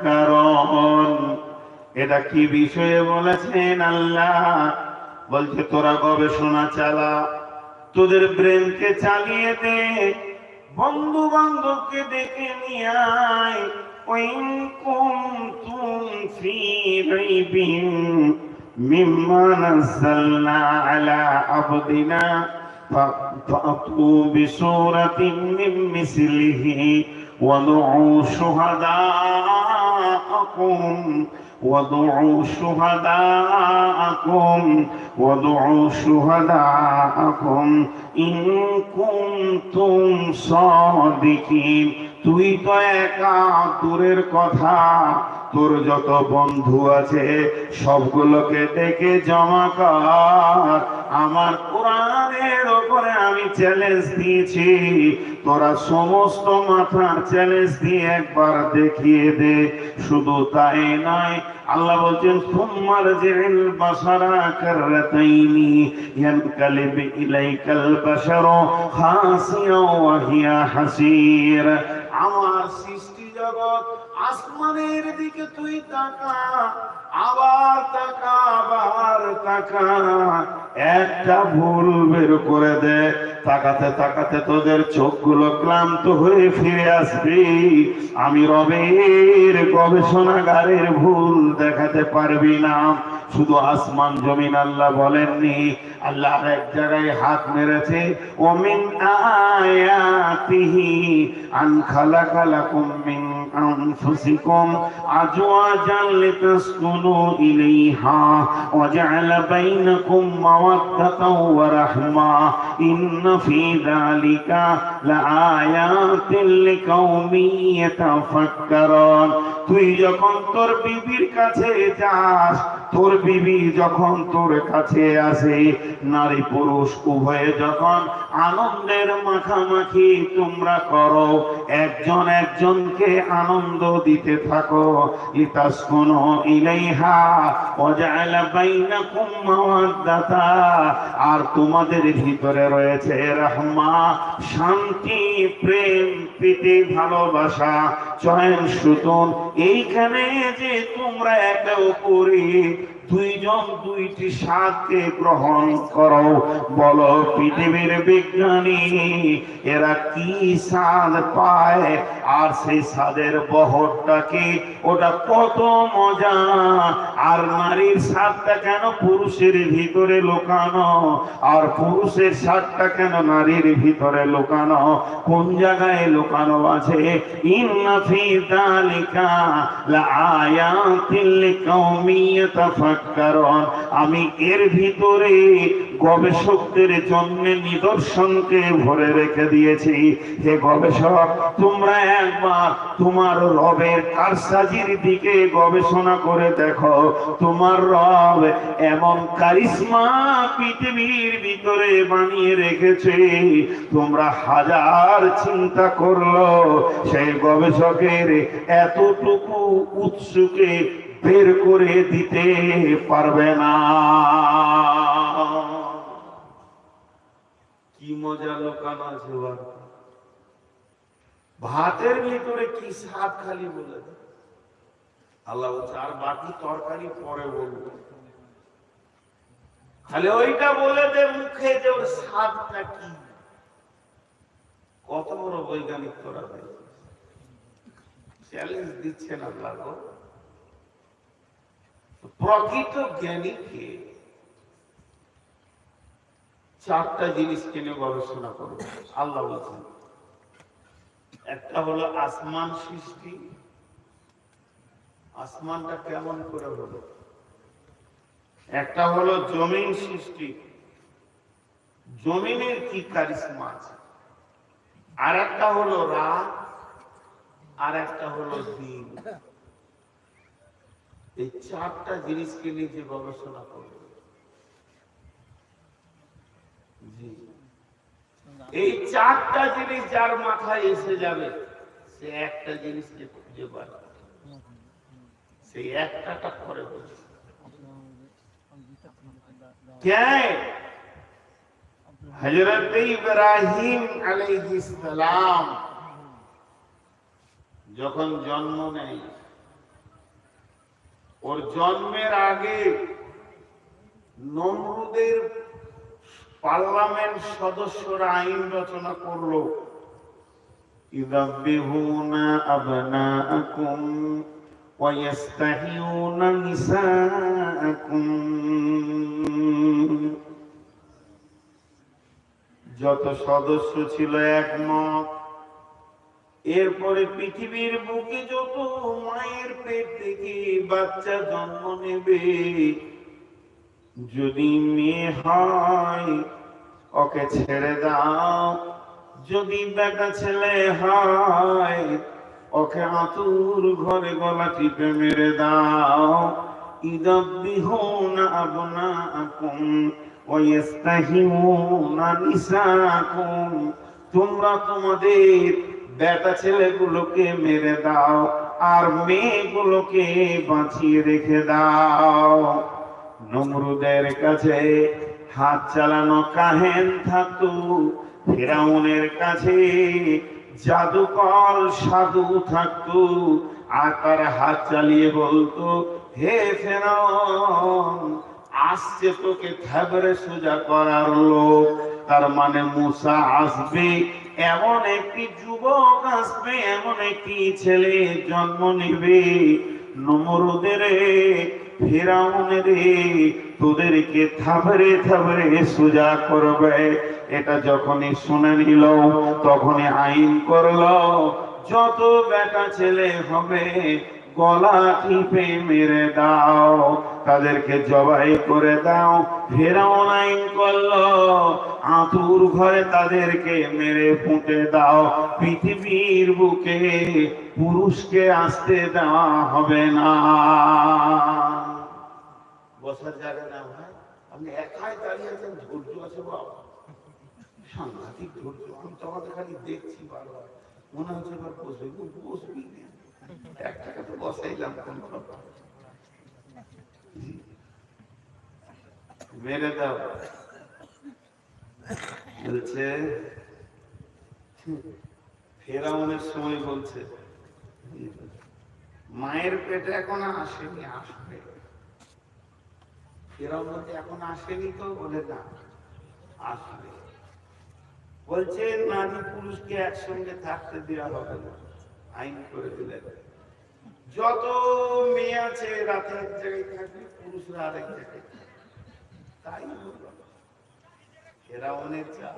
কারণ এটা কি বিষয়ে বলেছেন আল্লাহ? বলছে তোরা গবেষণা চালা, তোদের ব্রেনকে চালিয়ে দে, বন্ধু বান্ধবকে ডেকে নিয়ে আয়। ওয়াইন কুনতুম ফি রাইবিন মিম্মা নাযালনা আলা আবদিনা فأتوا بسورة من مثله وادعوا شهداءكم إن كنتم صادقين। তুই তো একা, দূরের কথা তোর যত বন্ধু আছে সবগুলোকে ডেকে জমা কর। আমার কোরআনের উপরে আমি চ্যালেঞ্জ দিয়েছি, তোরা সমস্ত মাথার চ্যালেঞ্জ দিয়ে একবার দেখিয়ে দে। শুধু তাই নয়, আল্লাহ বলছেন সুম্মার জিল বাসারা কাররাতাইনি ইয়ানকালিব ইলাইকাল বাশারু খাসিয়া ওয়া হিয়া হাসির। আমার সৃষ্টি জগৎ আসমানের দিকে তুই তাকা, আবার তাকা, আবার তাকা, একটা ভুল বের করে দে। তাকাতে তাকাতে তোদের চোখগুলো ক্লান্ত হয়ে ফিরে আসবি। আমি রবের গবেষণাগারের ভুল দেখাতে পারবি না। শুধু আসমান জমিন আল্লাহ বলেননি, আল্লাহ এক জায়গায় হাত মেরেছে, ওমিন আয়াতিহি আন খালাকা লাকুম মিন আনফুসিকুম আজওয়াজান লিতাসকুনু ইলাইহা ওয়া জাআলা বাইনাকুম মাওয়াদ্দাতাও ওয়া রাহমা ইন্না ফি যালিকা লাআয়াতিন লিকাওমিন ইয়াতাফাক্কারুন। তুই যখন তোর বিবির কাছে যাস, তোর বিবি যখন তোর কাছে আসে, নারী পুরুষ উভয়ে যখন আনন্দের মাখামাখি তোমরা করো, একজন একজনকে আনন্দ দিতে থাকো, লিতাসকুনু ইলাইহা ওয়া জাআলা বাইনাকুম মাওয়াদ্দাতা, আর তোমাদের ভিতরে রয়েছে রাহমা, শান্তি, প্রেম, প্রীতি, ভালোবাসা, চয়ন সুতন। এইখানে যে তোমরা একে অপরে দুইজন দুইটি স্বাদকে গ্রহণ করো, বলো পৃথিবীর বিজ্ঞানী এরা কি স্বাদ পায়, আর সেই স্বাদের বহরটা কি, ওটা কত মজা। আর নারীর স্বাদটা কেন পুরুষের ভিতরে লুকানো, আর পুরুষের স্বাদটা কেন নারীর ভিতরে লুকানো, কোন জায়গায় লুকানো আছে? ইন্না ফি যালিকা লাআয়াতিন লিকাওমিন ইয়াতাফাক্কারুন। আমি এর ভিতরে গবেষকদের জন্য নিদর্শনকে ভরে রেখে দিয়েছি। হে গবেষক, তোমরা একবার তোমার রবের কারসাজির দিকে গবেষণা করে দেখো। তোমার রব এমন কারিশমা পৃথিবীর ভিতরে বানিয়ে রেখেছে, তোমরা হাজার চিন্তা করলো সেই গবেষকের এতটুকু উৎসুকে বের করে দিতে পারবে না। কি মজা লোকানো আছে ভাতের ভিতরে, কি স্বাদ খালি বলে দেয় আল্লাহ বলছে, আর বাকি তরকারি পরে বলবো, খালি ওইটা বলে দে মুখে যে ওর স্বাদটা কি। কত বড় বৈজ্ঞানিক তোরা চ্যালেঞ্জ দিচ্ছেন আল্লাহ। প্রকৃত জ্ঞানীকে চারটা জিনিসকে নিয়ে গবেষণা করবে আল্লাহ বলছেন। একটা হলো আসমান সৃষ্টি, আসমানটা কেমন করে হলো। একটা হলো জমিন সৃষ্টি, জমিনের কি কারিশমা আছে। আর একটা হলো রাত, আর একটা হলো দিন। এই চারটা জিনিসকে নিয়ে যে গবেষণা করবে, এই চারটা জিনিস যার মাথায় এসে যাবে, সে একটা জিনিসকে খুঁজে পাবে, সেই একটা করে বলছে। হযরত ইব্রাহিম আলাইহিস সালাম যখন জন্ম নেয়, ওর জন্মের আগে নমরুদের পার্লামেন্ট সদস্যরা আইন রচনা করলো, ইযাববিহুনা আবনাআকুম ওয়া ইস্তাহিয়ুনা নিসাআকুম। যত সদস্য ছিল একমত। এরপরে পৃথিবীর বুকে যত মায়ের পেট থেকে বাচ্চা জন্ম নেবে, যদি মেয়ে হয় ওকে ছেড়ে দাও, যদি বেটা ছেলে হয় ওকে আতুর ঘরে গলা টিপে মেরে দাও। ইযাববিহুনা আবনাআকুম ওয়া ইস্তাহিয়ুনা নিসাআকুম। তোমরা তোমাদের বেটা ছেলেগুলোকে মেরে দাও আর মেয়েগুলোকে বাঁচিয়ে রেখে দাও। নমরুদের কাছে হাত চালানো কাহেন থাকতো, ফিরাউনের কাছে জাদুকর সাধু থাকতো, আর তার হাত চালিয়ে বলতো, হে ফেরাউন, আসছে তোকে থাবরে সোজা করার লোক। তার মানে মুসা আসবে, এমন একটি যুবক আসবে, এমন একটি ছেলে জন্ম নেবে, নমরুদের ফিরাউনের তোদেরকে থাবরে থাবরে সোজা করবে। এটা যখনই শুনে নিল তখনই আইন করলো, যত বেটা ছেলে হবে গলা টিপে মেরে দাও, তাদেরকে জবাই করে দাও। ফেরাউন আইন করলো, আতুর ঘরে তাদেরকে মেরে পুঁতে দাও। পৃথিবীর বুকে পুরুষকে আসতে দেওয়া হবে না। বসার জায়গা না ভাই, আপনি একাই দাঁড়িয়ে আছেন, ধৈর্য আছে বাবা, সাংঘাতিক ধৈর্য। আমি তোমাকে খালি দেখছি বারবার, মনে হচ্ছে এবার বসবে, বসবি না, এক টাকা তো বসাইলাম কোন কথা, মেরে দাও। বলছে ফেরাউনের সময় বলছে, মায়ের পেটে এখন আসেনি, আসবে। ফেরাউন বলছে এখন আসেনি তো, বলে না আসবে। বলছে নারী পুরুষকে একসঙ্গে থাকতে দেওয়া হবে না, আইন করে দিলেন। যত মেয়ে আছে রাতে এক জায়গায় থাকবে, পুরুষরা আরেক জায়গায় থাকবে। তাই ফেরাউনের চাল।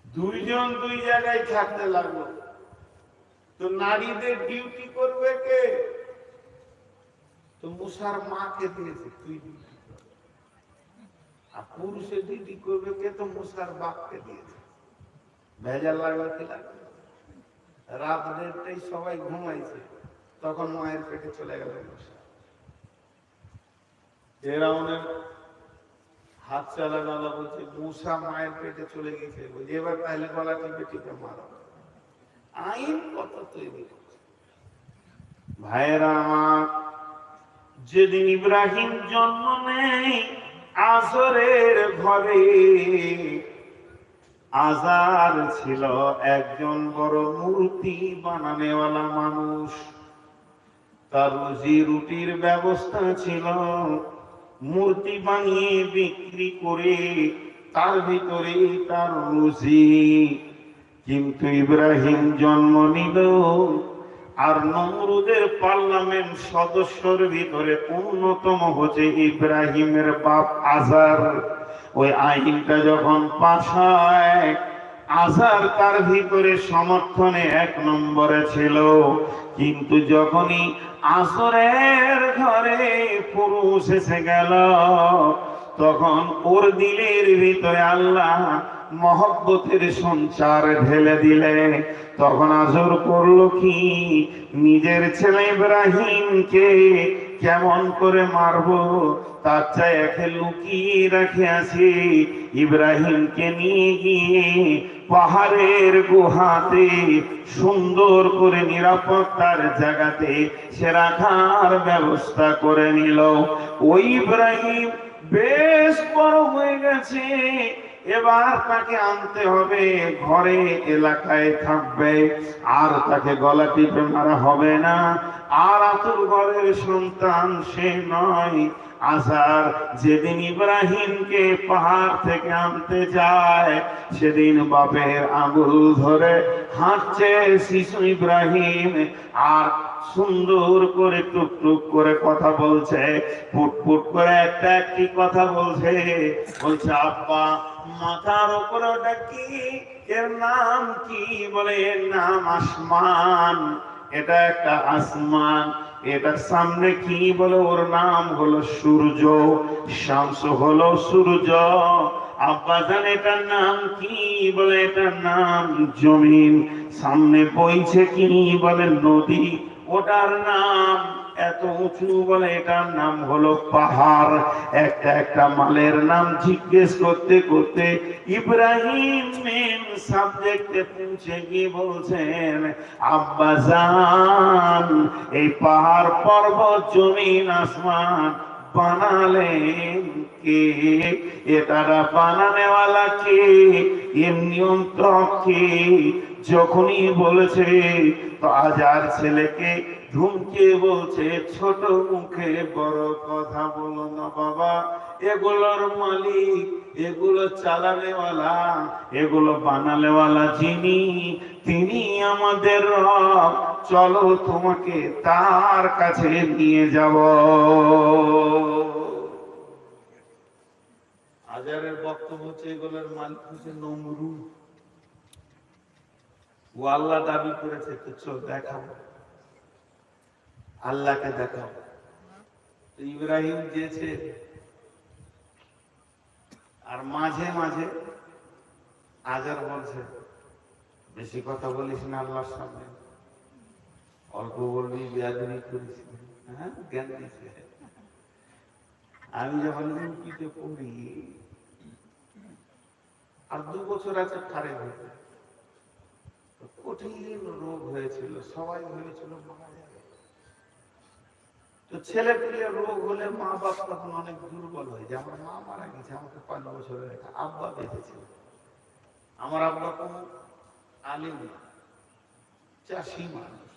দুইজন দুই জায়গায় থাকতে লাগলো। তো নারীদের ডিউটি করবে কে? তো মুসার মাকে দিয়েছে, তুই ডিউটি কর। আর পুরুষের ডিউটি করবে কে? তো মুসার বাপকে দিয়েছে। ভেজাল লাগলো কি লাগলো? রাত 1:30টায় সবাই ঘুমাইছে, তখন মায়ের পেটে চলে গেল মুসা। ফেরাউনের হাত চালানো বলছে, মুসা মায়ের পেটে চলে গেছে, বলছে এবার তাহলে গলা টিপে টিপে মারো। আইন কত তৈরি করছে ভাইয়েরা আমার। যেদিন ইব্রাহিম জন্ম নেয় আসরের ঘরে, আজার ছিল একজন বড় মূর্তি বানানেওয়ালা মানুষ। তার রুজি রুটির ব্যবস্থা ছিল, মূর্তি বানিয়ে বিক্রি করে তার ভিতরে তার রুজি। কিন্তু ইব্রাহিম জন্ম নিল, আর নমরুদের পার্লামেন্ট সদস্যর ভিতরে অন্যতম হচ্ছে ইব্রাহিমের বাপ আজার। ওই আইনটা যখন পাস হয়, আজার তার ভিতরে সমর্থনে 1 নম্বরে ছিল। কিন্তু যখনই আসরের ঘরে পুরুষ এসে গেল, তখন ওর দিলের ভিতরে আল্লাহ মহব্বতের সঞ্চার ঢেলে দিলে। তখন আজর করলো কি, নিজের ছেলে ইব্রাহিমকে কেমন করে মারবো, তার চাই একে লুকিয়ে রাখে আছি। ইব্রাহিমকে নিয়ে গিয়ে পাহাড়ের গুহাতে সুন্দর করে নিরাপত্তার জায়গাতে সে রাখার ব্যবস্থা করে নিল। ওই ইব্রাহিম বেশ বড় হয়ে গেছে, এবার তাকে আনতে হবে, ঘরে এলাকায় থাকবে, আর তাকে গলা টিপে মারা হবে না। আর আতুর ঘরের সন্তান সে নয়। আজার যেদিন ইব্রাহিমকে পাহাড় থেকে আনতে যায়, সেদিন বাপের আঙুল ধরে হাঁটছে শিশু ইব্রাহিম, আর সুন্দর করে টুকটুক করে কথা বলছে, ফুটফুট করে একটা একটি কথা বলছে। বলছে, আব্বা মাথার উপরে ওটা কি, এর নাম কি? বলে, এর নাম আসমান, এটা একটা আসমান। এটার সামনে কি? বলে, ওর নাম হলো সূর্য, শামস হলো সূর্য। আব্বা জান এটার নাম কি? বলে, এটার নাম জমিন। সামনে বইছে কি? বলে, নদী। ওটার নাম এত উঁচু, বলে এটার নাম হলো পাহাড়। একটা একটা মালের নাম জিজ্ঞেস করতে করতে ইব্রাহিম মেন সাবজেক্টে পৌঁছে গিয়ে বলছেন, আব্বা জান এই পাহাড় পর্বত জমিন আসমান বানালেন কে? এটারা বানানেওয়ালা কে? এর নিয়ন্ত্রক কে? যখনই বলেছে তো আজার ছেলেকে ধুমকে বলছে, ছোট মুখে বড় কথা বলো না বাবা, এগুলোর মালিক, এগুলো চালানেওয়ালা, এগুলো বানালেওয়ালা যিনি, তিনি আমাদের রব। চলো তোমাকে তার কাছে নিয়ে যাব। আজারের বক্তব্য হচ্ছে, এগুলোর মালিক হচ্ছে নমরুদ। ও আল্লাহ দাবি করেছে, তো চল দেখাবো, আল্লাহকে দেখাবো। ইব্রাহিম যেছে, আর মাঝে মাঝে আজার বলছে, বেশি কথা বলিস না আল্লাহর সামনে, অল্প বলবি, বেয়াদবি করিস। হ্যাঁ, জ্ঞান দিছে। আমি যখন ইউপিতে পড়ি, আর 2 বছর আছে ঠারে হয়েছে, কঠিন রোগ হয়েছিল, সবাই ভেবেছিল মারা যাবে। তো ছেলে পেলে রোগ হলে মা বাপ তখন অনেক দুর্বল হয়ে যায়। আমার মা মারা গেছে, আমাকে 5 বছরের একটা আব্বা বেঁচেছিল। আমার আব্বা কোনো আলিম না, চাষি মানুষ,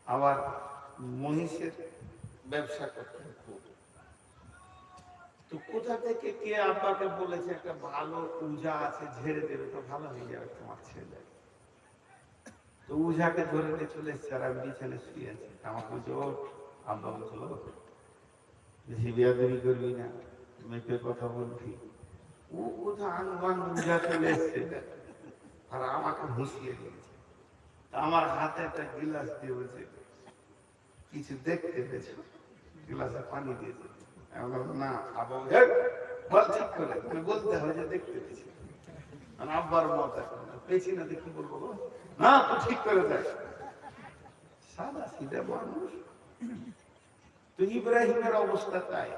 আবার মহিষের ব্যবসা করতেন খুব। তো কোথা থেকে কে আব্বাকে বলেছে একটা ভালো পূজা আছে, ঝেড়ে দেবে তো ভালো হয়ে যাবে তোমার ছেলে। তো উজাকে ধরে নিয়ে চলে এসছে, আর আমি বিছানে শুয়ে আছি। আমার বলছে, ও আব্বা বলছে, ও বেশি বিয়াদবি করবি না, মেপে কথা বলবি। ও কোথা আনুমান উজা চলে এসছে, আর আমাকে হুঁশিয়ে দিয়েছে। আমার হাতে একটা গিলাস দিয়ে বলছে, কিছু দেখতে পেয়েছো? গিলাসে পানি দিয়েছে। আমি বললাম, না। আব্বা বল ঠিক করে, মানে বলতে হয় যে দেখতে পেয়েছি। আব্বার মত এখন পেয়েছি না, দেখি বলবো না, তো ঠিক করে দেখ। সাদা সিধা মানুষ। তো ইব্রাহিমের অবস্থা তাই।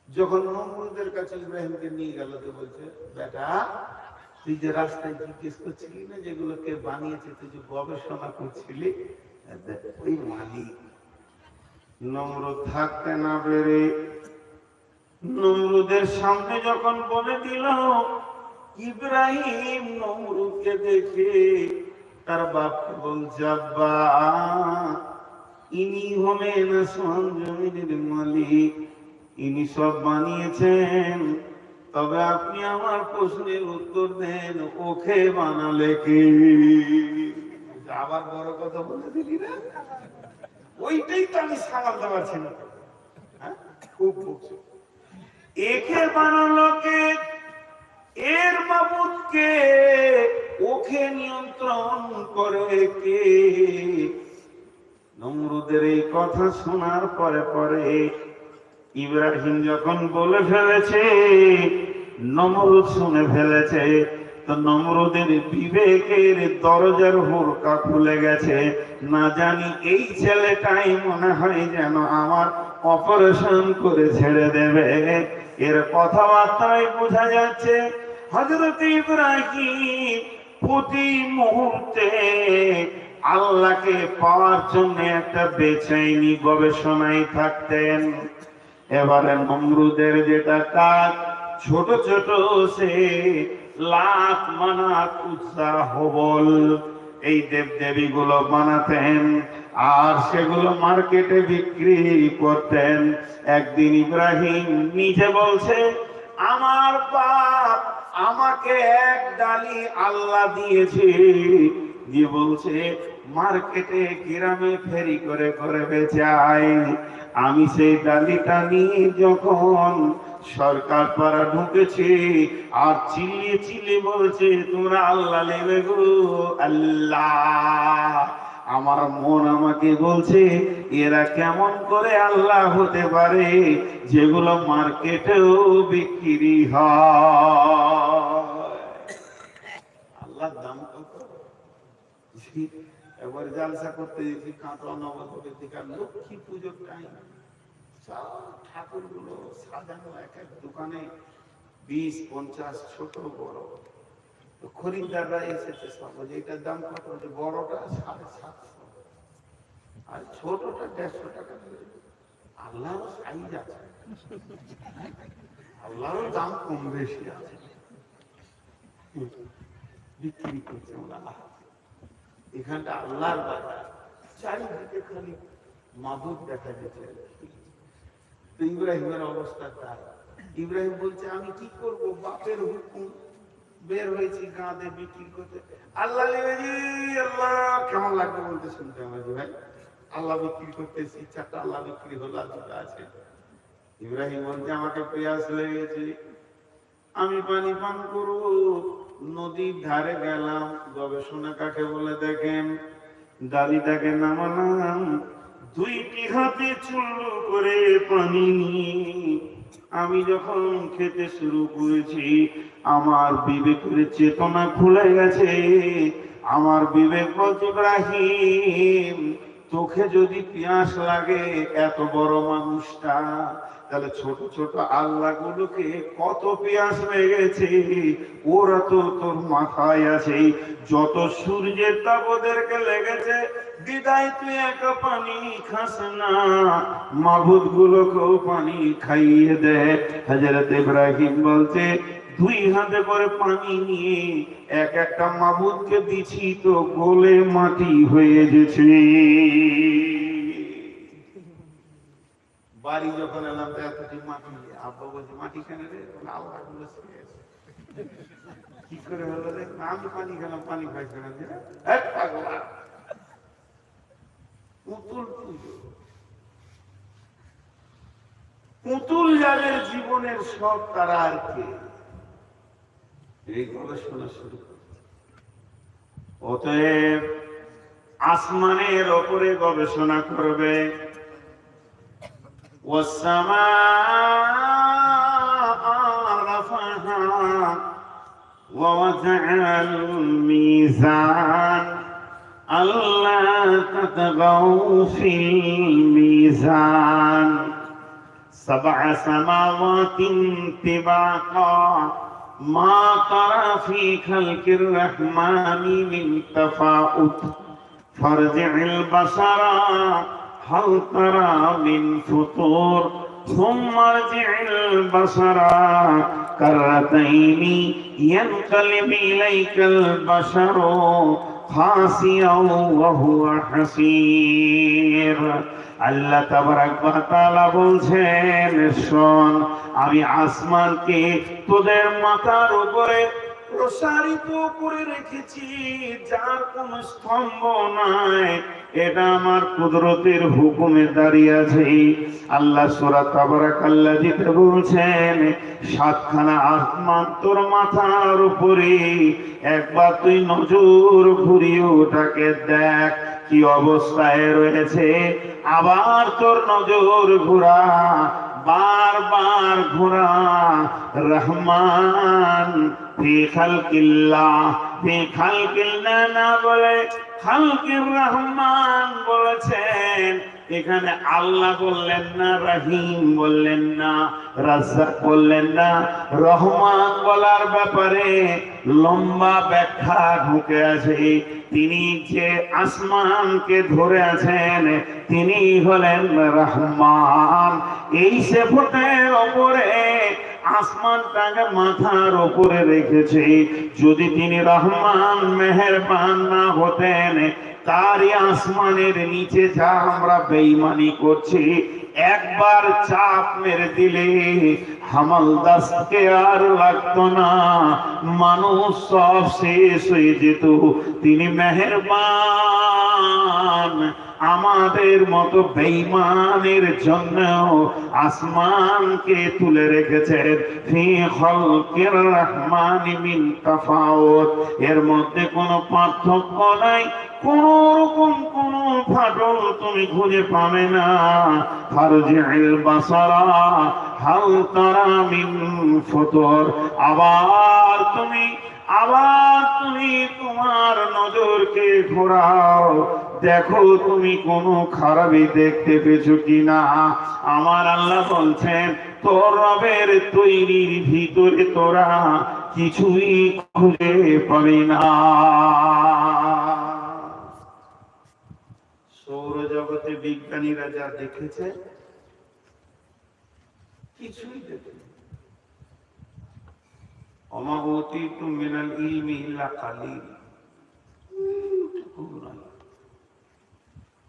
যখন নমরুদের কাছে ইব্রাহিমকে নিয়ে গেল, তো বলছে, বেটা তুই যে রাস্তায় জিজ্ঞেস করছিলি না যেগুলো কে বানিয়েছে, তুই যে গবেষণা করছিলি, ওই মালিক। নমরুদ থাকতে না পেরে নমরুদের সামনে যখন বলে দিল, ইব্রাহিম নমরুদকে দেখে তার বাপকে বলছে, আব্বা ইনি হলেন আসমান জমিনের মালিক, ইনি সব বানিয়েছেন। তবে আপনি আমার প্রশ্নের উত্তর দেন, ওকে বানালে কে? আবার বড় কথা বলে দিলি না? ওইটাই তো আমি সামালতে পারছি না। হ্যাঁ, খুব বলছি, একে বানালো কে? এর মাবুদ কে? ওকে নিয়ন্ত্রণ করে কে? নমরুদের এই কথা শোনার পরে পরে ইব্রাহিম যখন বলে ফেলেছে, নমরুদ শুনে ফেলেছে, তো নমরুদের বিবেকের দরজার হুড়কা খুলে গেছে। না জানি এই ছেলেটাই মনে হয় যেন আমার অপারেশন করে ছেড়ে দেবে। এর কথাবার্তায় বোঝা যাচ্ছে হযরত ইব্রাহিম প্রতি মুহূর্তে আল্লাহকে পাওয়ার জন্য একটা বেচেনি গবেষণায় থাকতেন। এবারে নমরুদের যেটা কাজ, ছোট ছোট সে লাত মানাত উৎসাহ হবল এই দেব দেবী গুলো বানাতেন আর সেগুলো মার্কেটে বিক্রি করতেন। একদিন ইব্রাহিম নিজে বলছে, আমার বাপ আমাকে এক ডালি আল্লাহ দিয়েছে, দিয়ে বলছে মার্কেটে গ্রামে ফেরি করে করে বেচাই। আমি সেই ডালিটা নিয়ে যখন সরকার পাড়া ঢুকেছি আর চিল্লিয়ে চিল্লিয়ে বলছে তোমরা আল্লাহ নেবে গো আল্লাহ, আমার মন আমাকে বলছে এরা কেমন করে আল্লাহ হতে পারে যেগুলো মার্কেটেও বিক্রি হয়। আল্লাহর দাম কত। এবার জালসা করতে গেছি কাঁচা নবদ্বীপের দিকে, লক্ষ্মী পুজোর টাইম, সব ঠাকুর গুলো সাজানো এক এক দোকানে 20-50 ছোট বড়। খরিদ্দাররা এসেছে সব, এটার দাম কত, বড়টা 750 আর ছোটটা 150 টাকা। আল্লাহর সাইজ আছে, আল্লাহর দাম কম বেশি আছে, বিক্রি করছে ওনারা। এখানটা আল্লাহর বাজার, চারিদিকে খালি মাবুদ দেখা গেছে। ইব্রাহিমের অবস্থা তাই। ইব্রাহিম বলছে আমি কি করব, বাপের হুকুম, বের হয়েছি গাঁদে বিক্রি করতে। আল্লাহ আল্লাহ কেমন লাগবে বলতে শুনতে আমার ভাই, আল্লাহ বিক্রি করতেছি, 4টা আল্লাহ বিক্রি হলো আছে। ইব্রাহিম বলছে আমাকে পেয়াস লেগেছে, আমি পানি পান করব। নদীর ধারে গেলাম, গবেষণা কাকে বলে দেখেন, দাড়িটাকে নামালাম, 2টি হাতে চুল্লু করে পানি নিয়ে আমি যখন খেতে শুরু করেছি আমার বিবেকের চেতনা খুলে গেছে। আমার বিবেক বলছে ইব্রাহিম তোকে যদি পিয়াস লাগে, এত বড় মানুষটা, তাহলে ছোট ছোট আল্লাহ গুলোকে কত পিয়াস লেগেছে, ওরা তো তোর মাথায় আছে। যত সূর্যের তাপ ওদেরকে লেগেছে, বিদায় তুই একা পানি খাস না, মাবুদ গুলোকেও পানি খাইয়ে দে। হযরত ইব্রাহিম বলছে 2 হাতে করে পানি নিয়ে এক একটা মাবুদকে দিছি তো গলে মাটি হয়ে গেছে। বাড়ি যখন এলাম তো এতটি মাটি, আব্বা বলছে মাটি কেন রে, আল্লাহ গুলো কি করে হলো রে, আমি পানি খেলাম, পানি খাইছে না, পুতুল পুজো। পুতুল যাদের জীবনের সব, তারা আর কে, এই গবেষণা শুরু করছে। অতএব আসমানের ওপরে গবেষণা করবে। والسماء رفعها ووضع الميزان ألا تطغوا في الميزان 7 سماوات طباقا ما ترى في خلق الرحمن من تفاوت فارجع البصر هل ترى من فطور ثم ارجع البصر كرتين ينقلب إليك البشر خاسئا وهو حسير। আল্লাহ তাবারাক ওয়া তাআলা বলছেন শোন, আমি আসমানকে তোদের মাথার উপরে প্রসারিত করে রেখেছি, যার কোন স্তম্ভ নাই, এটা আমার কুদরতের হুকুমে দাঁড়িয়ে আছে। আল্লাহ সূরা তাবারাকাল্লাযীতে বলছেন 7খানা আসমান তোর মাথার উপরে, একবার তুই নজর ঘুরিয়ে ওটাকে দেখ কি অবস্থায় রয়েছে, আবার তোর নজর ঘোরা, বারবার ঘোরা। রহমান ফি খালকিল্লাহ, ফি খালকিল্লাহ না বলে খালকির রহমান বলেছেন। এখানে আল্লাহ বললেন না, রহিম বললেন না, রাজ্জাক বললেন না, রহমান বলার ব্যাপারে লম্বা ব্যাখ্যা ঢুকে আছে। তিনি যে আসমানকে ধরে আছেন তিনি হলেন রহমান। এই সিফাতের উপরে আসমানটাকে মাথার উপরে রেখেছে। যদি তিনি রহমান মেহেরবান না হতেন, তারই আসমানের নিচে যা আমরা বেঈমানি করছি, একবার চাপ মেরে দিলে হামালদাসকে আর লাগতো না, মানুষ সব শেষ হয়ে যেত। তিনি মেহেরবান, আমাদের মতো বেঈমানের জন্য আসমানকে তুলে রেখেছেন। ফি খালকির রহমানি মিন তাফাউত, এর মধ্যে কোনো পার্থক্য নাই, কোন রকম কোন ফাটল তুমি খুঁজে পাবে না। ফারজিল বাসারা হাল তারা মিন ফুতুর, আবার তুমি তোমার নজরকে ঘোরাও, দেখো তুমি কোনো খারাপই দেখতে পেয়েছো কিনা। আমার আল্লাহ বলছেন, তোর রবের তৈরির ভিতরে তোরা কিছুই খুঁজে পাবি না। সৌরজগতে বিজ্ঞানীরা যা দেখেছে কিছুই দেখেনি। ওমা উতীতু মিনাল ইলমি ইল্লা কালিল,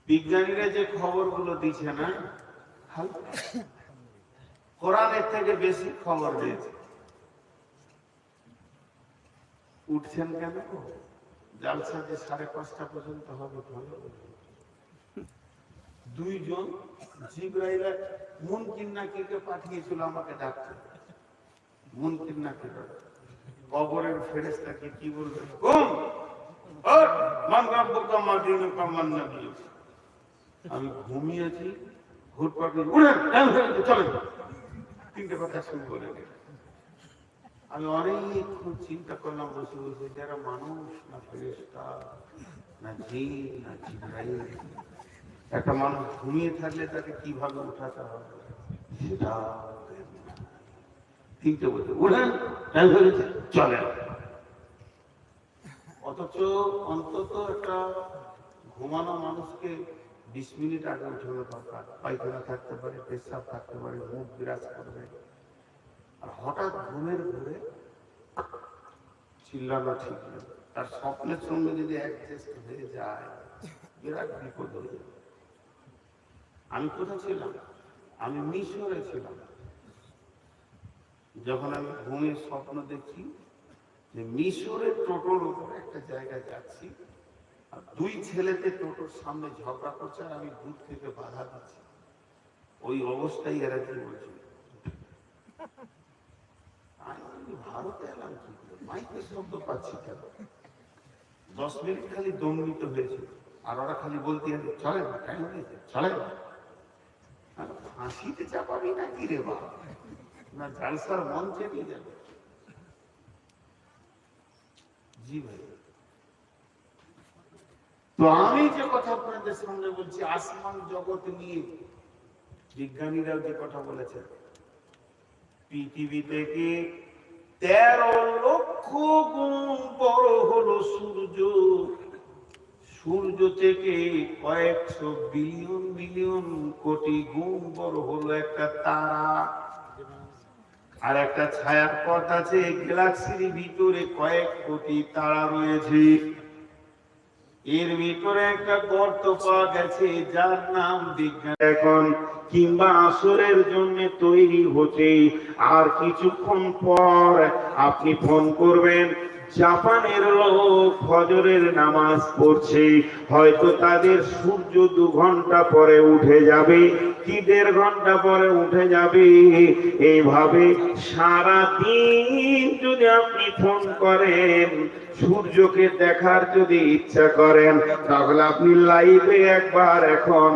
বিজ্ঞানীরা যে খবরগুলো দিচ্ছে না, কোরআনের থেকে বেশি খবর দিয়েছে। উঠছেন কেন? জালসা যে 5:30 পর্যন্ত হবে, ভালো। দুইজন জিবরাইল মুনকির নাকিরকে পাঠিয়েছিল আমাকে ডাকতে। মুনকির নাকির কবরের ফেরেশতাকে কি বলবে? আমি ঘুমিয়েছি, হুটপাট চলে 3টে কথা শুরু করে গেল। আমি অনেকক্ষণ চিন্তা করলাম বসে বসে, যারা মানুষ না ফেরেশতা না জিন না জিবরাইল, একটা মানুষ ঘুমিয়ে থাকলে তাকে কিভাবে উঠাতে হবে সেটা 3টে বলতে উঠেন চলে। অথচ অন্তত একটা ঘুমানো মানুষকে 20 মিনিট আগে উঠানো দরকার। পায়খানা থাকতে পারে, পেশাব থাকতে পারে, মুখ বিরাজ করবে, আর হঠাৎ ঘুমের ঘুরে চিল্লানো ঠিক না। তার স্বপ্নের সঙ্গে যদি অ্যাডজাস্ট হয়ে যায়, বিরাট বিপদ হয়ে যাবে। আমি কোথায় ছিলাম? আমি মিশরে ছিলাম। যখন আমি ঘুমের স্বপ্ন দেখছি যে মিশরের টোটোর উপরে একটা জায়গায় যাচ্ছি, আর 2 ছেলেতে টোটোর সামনে ঝগড়া করছে, আর আমি দূর থেকে বাধা দিচ্ছি। ওই অবস্থায় এরা কি বলছে, আমি ভারতে এলাম কি করে, মাইকের শব্দ পাচ্ছি কেন? 10 মিনিট খালি দণ্ডিত হয়েছে, আর ওরা খালি বলতে চলে না, কেন হয়েছে চলে না। ফাঁসিতে চাপাবি না কি রে বাবা, না জালসার মঞ্চে নিয়ে যাবে? জি ভাই, তো আমি যে কথা আপনাদের সামনে বলছি, আসমান জগৎ নিয়ে বিজ্ঞানীরাও যে কথা বলেছে, পৃথিবী থেকে 13 লক্ষ গুণ বড় হলো সূর্য। সূর্য থেকে কয়েকশো বিলিয়ন বিলিয়ন কোটি গুণ বড় হলো একটা তারা। আর একটা ছায়ার পথ আছে, গ্যালাক্সির ভিতরে কয়েক কোটি তারা রয়েছে। এর ভিতরে একটা গর্ত পাওয়া গেছে, যার নাম বিজ্ঞান এখন কিংবা আসরের জন্য তৈরি হচ্ছে। আর কিছুক্ষণ পর আপনি ফোন করবেন, জাপানের লোক ফজরের নামাজ পড়ছে, হয়তো তাদের সূর্য 2 ঘন্টা পরে উঠে যাবে কি 1.5 ঘন্টা পরে উঠে যাবে। এইভাবে সারা দিন যদি আপনি ফোন করেন, সূর্যকে দেখার যদি ইচ্ছা করেন, তাহলে আপনি লাইভে একবার এখন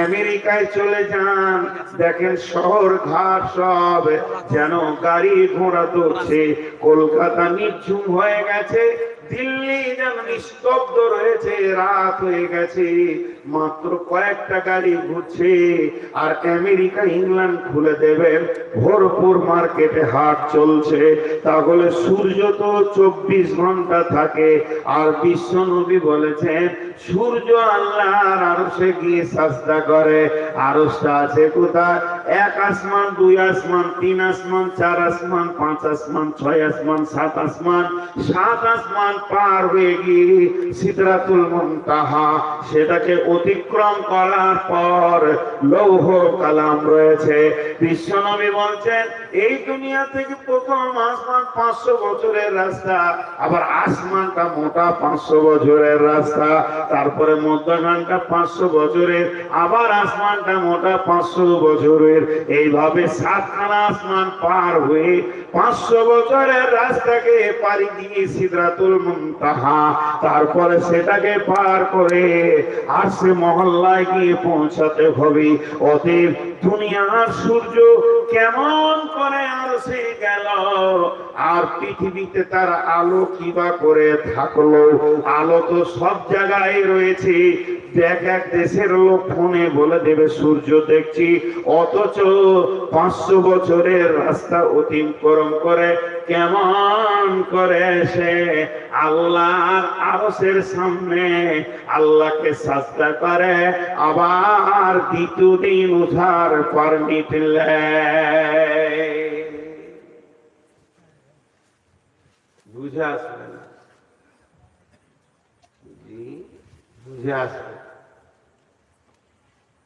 আমেরিকায় চলে যান, দেখেন শহর ঘাট সব যেন গাড়ি ঘোড়া দৌড়ছে। কলকাতা নিঝুম হয়ে গেছে, দিল্লি যেন নিস্তব্ধ রয়েছে, রাত হয়ে গেছে, মাত্র কয়েকটা গাড়ি ঘুরছে। আর আমেরিকা ইংল্যান্ড খুলে দেবেন, ভরপুর মার্কেটে হাট চলছে। তাহলে সূর্য তো 24 ঘন্টা থাকে। আর বিশ্ব নবী বলেছেন, সূর্য আল্লাহর আরশে গিয়ে সাজদা করে। আরশটা আছে কোথায়? এক আসমান, দুই আসমান, তিন আসমান, চার আসমান, পাঁচ আসমান, ছয় আসমান, সাত আসমান, সাত আসমান পার হয়ে গিয়ে সিদরাতুল মুনতাহা সেটাকে অতিক্রম করার পর লৌহ কালাম রয়েছে। বিশ্বনবী বলছেন এই দুনিয়া থেকে প্রথম আসমান 500 বছরের রাস্তা, আবার আসমানটা মোটা 500 বছরের রাস্তা, তারপরে মধ্যখানটা 500 বছরের, আবার আসমানটা মোটা 500 বছরের, এইভাবে 7খানা আসমান পার হয়ে 500 বছরের রাস্তাকে পাড়ি দিয়ে সিদরাতুল মুনতাহা, তারপরে সেটাকে পার করে আরশে মহল্লায় গিয়ে পৌঁছাতে হবে। অতএব দুনিয়ার সূর্য কেমন করে আরশে গেল আর পৃথিবীতে তার আলো কিবা করে থাকলো? আলো তো সব জায়গায় রয়েছে। দেখ এক দেশের লোক ফোনে বলে দেবে সূর্য দেখছি, অথচ 500 বছরের রাস্তা অতিক্রম করে কেমন করে সে আল্লাহর আরশের সামনে আল্লাহকে সাজদা করে, আবার দ্বিতীয় দিন উঠার পারমিট নেয়। বুঝে আসবে না? জি, বুঝে আসবে।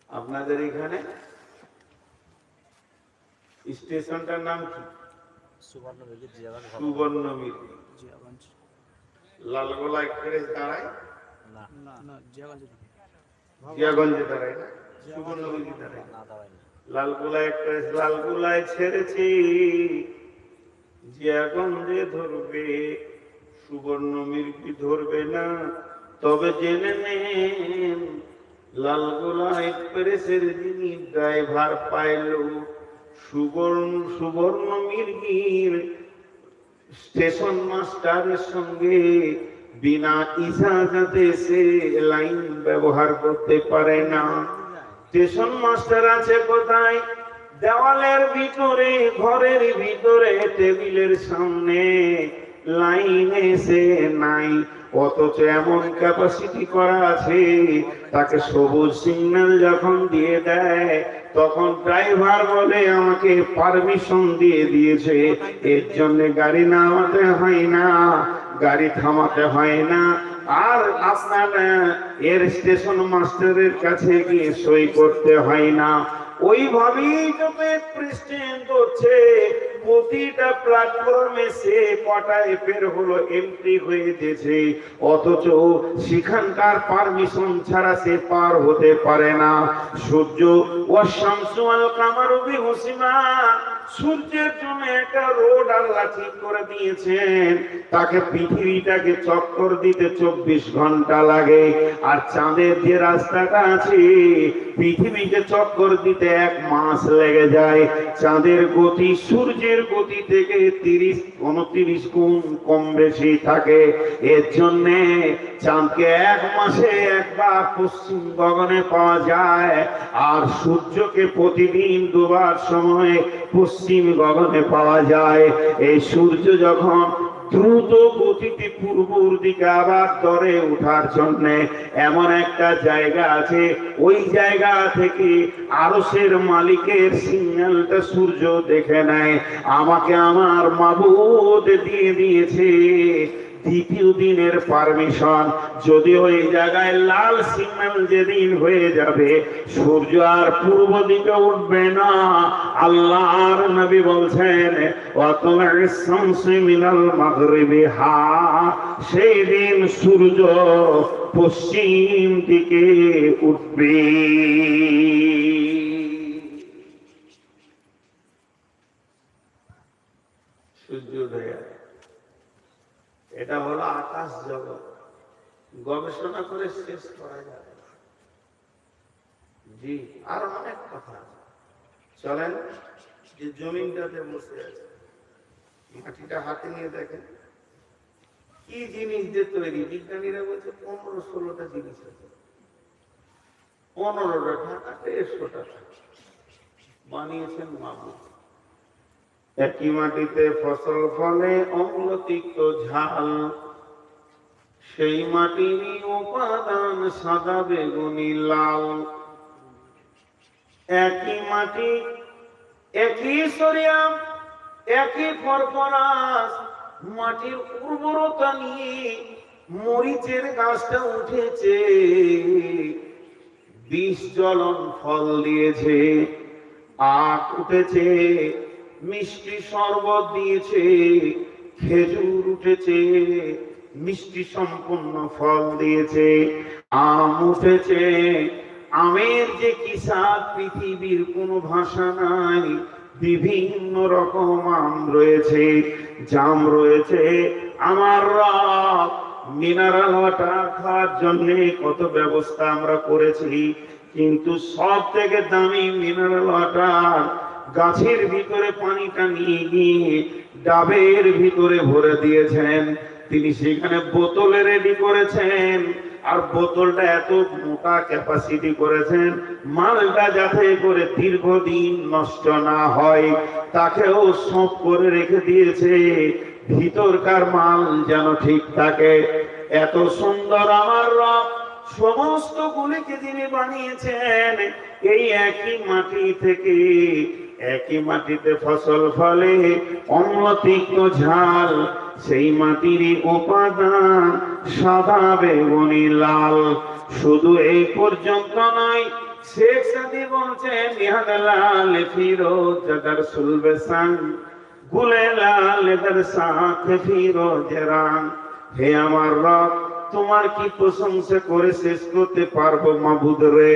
আপনাদের এখানে স্টেশনটার নাম কি? সুবর্ণমির। লালগোলা এক্সপ্রেস দাঁড়ায় না, জিয়াগঞ্জে দাঁড়ায় না, সুবর্ণমির দাঁড়ায় না। লালগোলা এক্সপ্রেস লালগোলায় ছেড়েছি, জিয়াগঞ্জে ধরবে, সুবর্ণমির কি ধরবে না? তবে জেনে নেন লালগোলা এক্সপ্রেসের যিনি ড্রাইভার পাইলট সুবর্ণ মির্গির স্টেশন মাস্টারের সঙ্গে বিনা ইজাজতে সে লাইন ব্যবহার করতে পারে না। স্টেশন মাস্টার আছে কোথায়? দেওয়ালের ভিতরে, ঘরের ভিতরে, টেবিলের সামনে, লাইনে সে নাই। অথচ এমন ক্যাপাসিটি করা আছে, তাকে সবুজ সিগন্যাল যখন দিয়ে দেয় তখন ড্রাইভার বলে আমাকে পারমিশন দিয়ে দিয়েছে, এর জন্য গাড়ি নামাতে হয় না, গাড়ি থামাতে হয় না, আর আপনার এর স্টেশন মাস্টারের কাছে গিয়ে সই করতে হয় না। ওইভাবেই যত প্রেসিডেন্ট হচ্ছে, প্রতিটা প্ল্যাটফর্মে সে কটায় বের হলো, এন্ট্রি হয়ে গেছে, অথচ সেখানকার পারমিশন ছাড়া সে পার হতে পারে না। সূর্য ওয়াশ-শামসু ওয়াল কামারু বিহুসিমান, সূর্যের জন্য একটা রোড আল্লাহ ঠিক করে দিয়েছেন, তাকে পৃথিবীটাকে চক্কর দিতে 24 ঘন্টা লাগে। আর চাঁদের যে রাস্তাটা আছে, পৃথিবীকে চক্কর দিতে 1 মাস লেগে যায়। চাঁদের গতি সূর্যের গতি থেকে 30-29 গুণ কম বেশি থাকে। এর জন্য চাঁদকে 1 মাসে একবার পশ্চিম গগনে পাওয়া যায়, আর সূর্যকে প্রতিদিন 2 বার সময় পশ্চিম গগনে পাওয়া যায়। এই সূর্য যখন দ্রুত গতিতে পূর্বর দিকে আবার দরে ওঠার জন্য এমন একটা জায়গা আছে, ওই জায়গা থেকে আরশের মালিকের সিগন্যালটা সূর্য দেখে নেয়। আমাকে আমার মাবুদ দিয়ে দিয়েছে দ্বিতীয় দিনের পারমিশন। যদিও এই জায়গায় লাল সিগন্যাল যেদিন হয়ে যাবে, সূর্য আর পূর্ব দিকে উঠবে না। আল্লাহর নবী বলছেন ওয়াতুলাইস শামসু মিনাল মাগরিবিহা, সেই দিন সূর্য পশ্চিম দিকে উঠবে। সূর্যোদয়, এটা হলো আকাশ জগৎ। গবেষণা করে শেষ করা যাবে। জি, আর অনেক কথা। চলেন, যে জমিনটাতে বসে আছে, মাটিটা হাতে নিয়ে দেখেন কি জিনিস দিয়ে তৈরি। বিজ্ঞানীরা বলছে 15-16টা জিনিস আছে। 15টা টাকা 150 টাকা বানিয়েছেন মাবুদ। একই মাটিতে ফসল ফলে অম্ল তিক্ত ঝাল, সেই মাটিরই উপাদান সাদা বেগুনি লাল। একই মাটি একই সরিয়াম, একই ফরফরাস, মাটির উর্বরতা নিয়ে মরিচের গাছটা উঠেছে, বিষ জ্বলন ফল দিয়েছে, আখ উঠেছে, মিষ্টি শরবত দিয়েছে, খেজুর উঠেছে, মিষ্টি সম্পূর্ণ ফল দিয়েছে, আম উঠেছে। আমের যে কি স্বাদ পৃথিবীর কোনো ভাষা নাই। বিভিন্ন রকম আম রয়েছে, জাম রয়েছে। আমার রব মিনারেল ওয়াটার খাওয়ার জন্য কত ব্যবস্থা আমরা করেছি, কিন্তু সব থেকে দামি মিনারেল ওয়াটার গাছের ভিতরে পানিটা নিয়ে গিয়ে ডাবের ভিতরে ভরে দিয়েছেন। তিনি সেখানে বোতলে রেডি করেছেন, আর বোতলটা এত মোটা ক্যাপাসিটি করেছেন, মালটা যাতে করে দীর্ঘদিন নষ্ট না হয় তাকেও সব করে রেখে দিয়েছে, ভিতরকার মাল যেন ঠিক থাকে। এত সুন্দর আমার রব সমস্ত গুলিকে যিনি বানিয়েছেন এই একই মাটি থেকে। একই মাটিতে ফসল ফলে, অন্য তিক্ত ঝাল, সেই মাটির উপাদান সাদা বেগুনি লাল। শুধু এই পর্যন্ত নয়, শেখ সাদি বলছেন নিহাদ লাল ফিরোজ জাদার সুলবেসান গুলে লাল এদের সাথে ফিরোজ রাং। হে আমার রব, তোমার কি প্রশংসা করে শেষ করতে পারবো মাবুদ রে।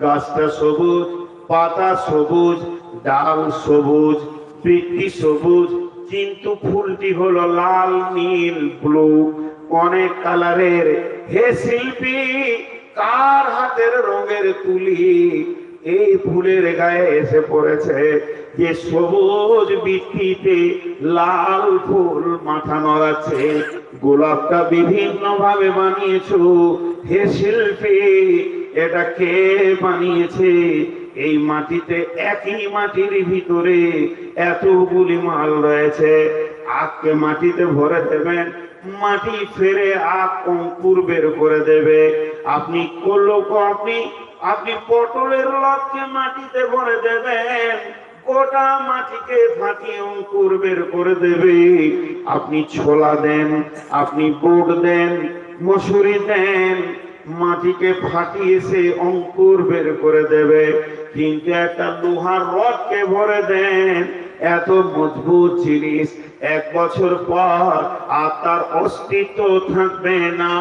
গাছটা সবুজ, পাতা সবুজ, ডাল সবুজ, বৃত্তি সবুজ, কিন্তু ফুলটি হলো লাল, নীল, ব্লু, অনেক কালারের। হে শিল্পী, কার হাতের রঙের তুলি এই ফুলের গায়ে এসে পড়েছে, যে সবুজ বৃত্তিতে লাল ফুল মাথা নড়াচ্ছে। গোলাপটা বিভিন্ন ভাবে বানিয়েছো, হে শিল্পী এটা কে বানিয়েছে? এই মাটিতে, একই মাটির ভিতরে এতগুলি মাল রয়েছে। আখকে মাটিতে ভরে দেবেন, মাটি ফেরে আখ অঙ্কুর বের করে দেবে। আপনি আপনি পটলের লতকে মাটিতে ভরে দেবেন, গোটা মাটিকে ফাটিয়ে অঙ্কুর বের করে দেবে। আপনি ছোলা দেন, আপনি বুট দেন, মসুরি দেন, মাটিকে ফাটিয়ে সে অঙ্কুর বের করে দেবে। কিন্তু একটা লোহার রডকে ভরে দেন, এত মজবুত জিনিস, 1 বছর পর আর তার অস্তিত্ব থাকবে না।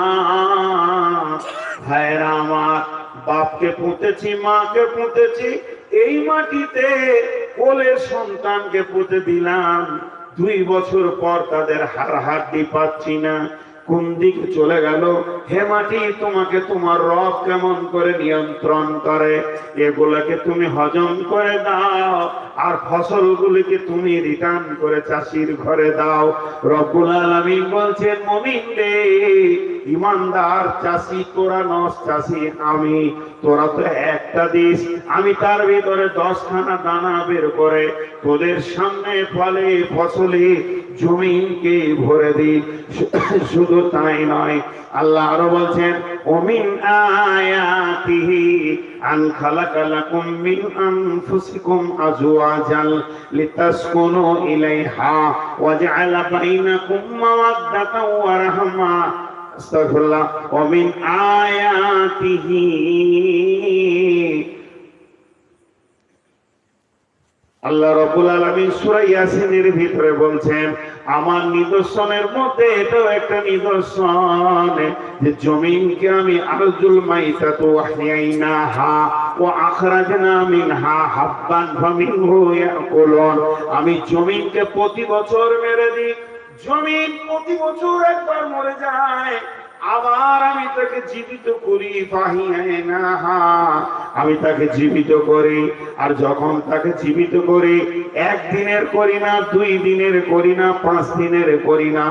ভাইরা আমার, বাপকে পুঁতেছি, মাকে পুঁতেছি এই মাটিতে, কোলের সন্তানকে পুঁতে দিলাম, 2 বছর পর তাদের হাড় হাড্ডি পাচ্ছি না, কোন দিকে চলে গেল? হে মাটি, তোমাকে তোমার রব কেমন করে নিয়ন্ত্রণ করে? এগুলোকে তুমি হজম করে দাও, আর ফসলগুলিকে তুমি রিটার্ন করে চাষির ঘরে দাও। রব্বুল আলামিন বলছেন, মুমিন রে, ইমানদার চাষি তোরা, নস চাষি আমি। তোরা তো একটা দিস, আমি তার ভিতরে 10খানা দানা বের করে তোদের সামনে ফলে ফসলে জমিনকে ভরে দিই। শুধু তাই নয়, আল্লাহ আরো বলছেন, ওমিন আয়াতিহি আন খালাকা লাকুম মিন আনফুসিকুম আজওয়াজাল লিতাসকুনু ইলাইহা ওয়া জাআলা বাইনাকুম মাওয়াদ্দাতাও ওয়া রাহমা। আস্তাগফিরুল্লাহ। ওমিন আয়াতিহি, আল্লাহ রাব্বুল আলামিন সূরা ইয়াসিনের ভিতরে বলছেন, আমার নিদর্শনের মধ্যে এটাও একটা নিদর্শন যে জমিনকে আমি আরজুল মাইতাতু ওয়াহইনাহা ওয়া আখরাজনা মিনহা হাব্বান ফামিনহু ইয়াকুলুন। আমি জমিনকে প্রতি বছর মেরে দিই, জমিন প্রতি বছর একবার মরে যায়, আবার আমি তাকে জীবিত করি, ফাহিয়ানাহা, আমি তাকে জীবিত করি। আর যখন তাকে জীবিত করি, 1 দিনের করি না, 2 দিনের করি না, 5 দিনের করি না,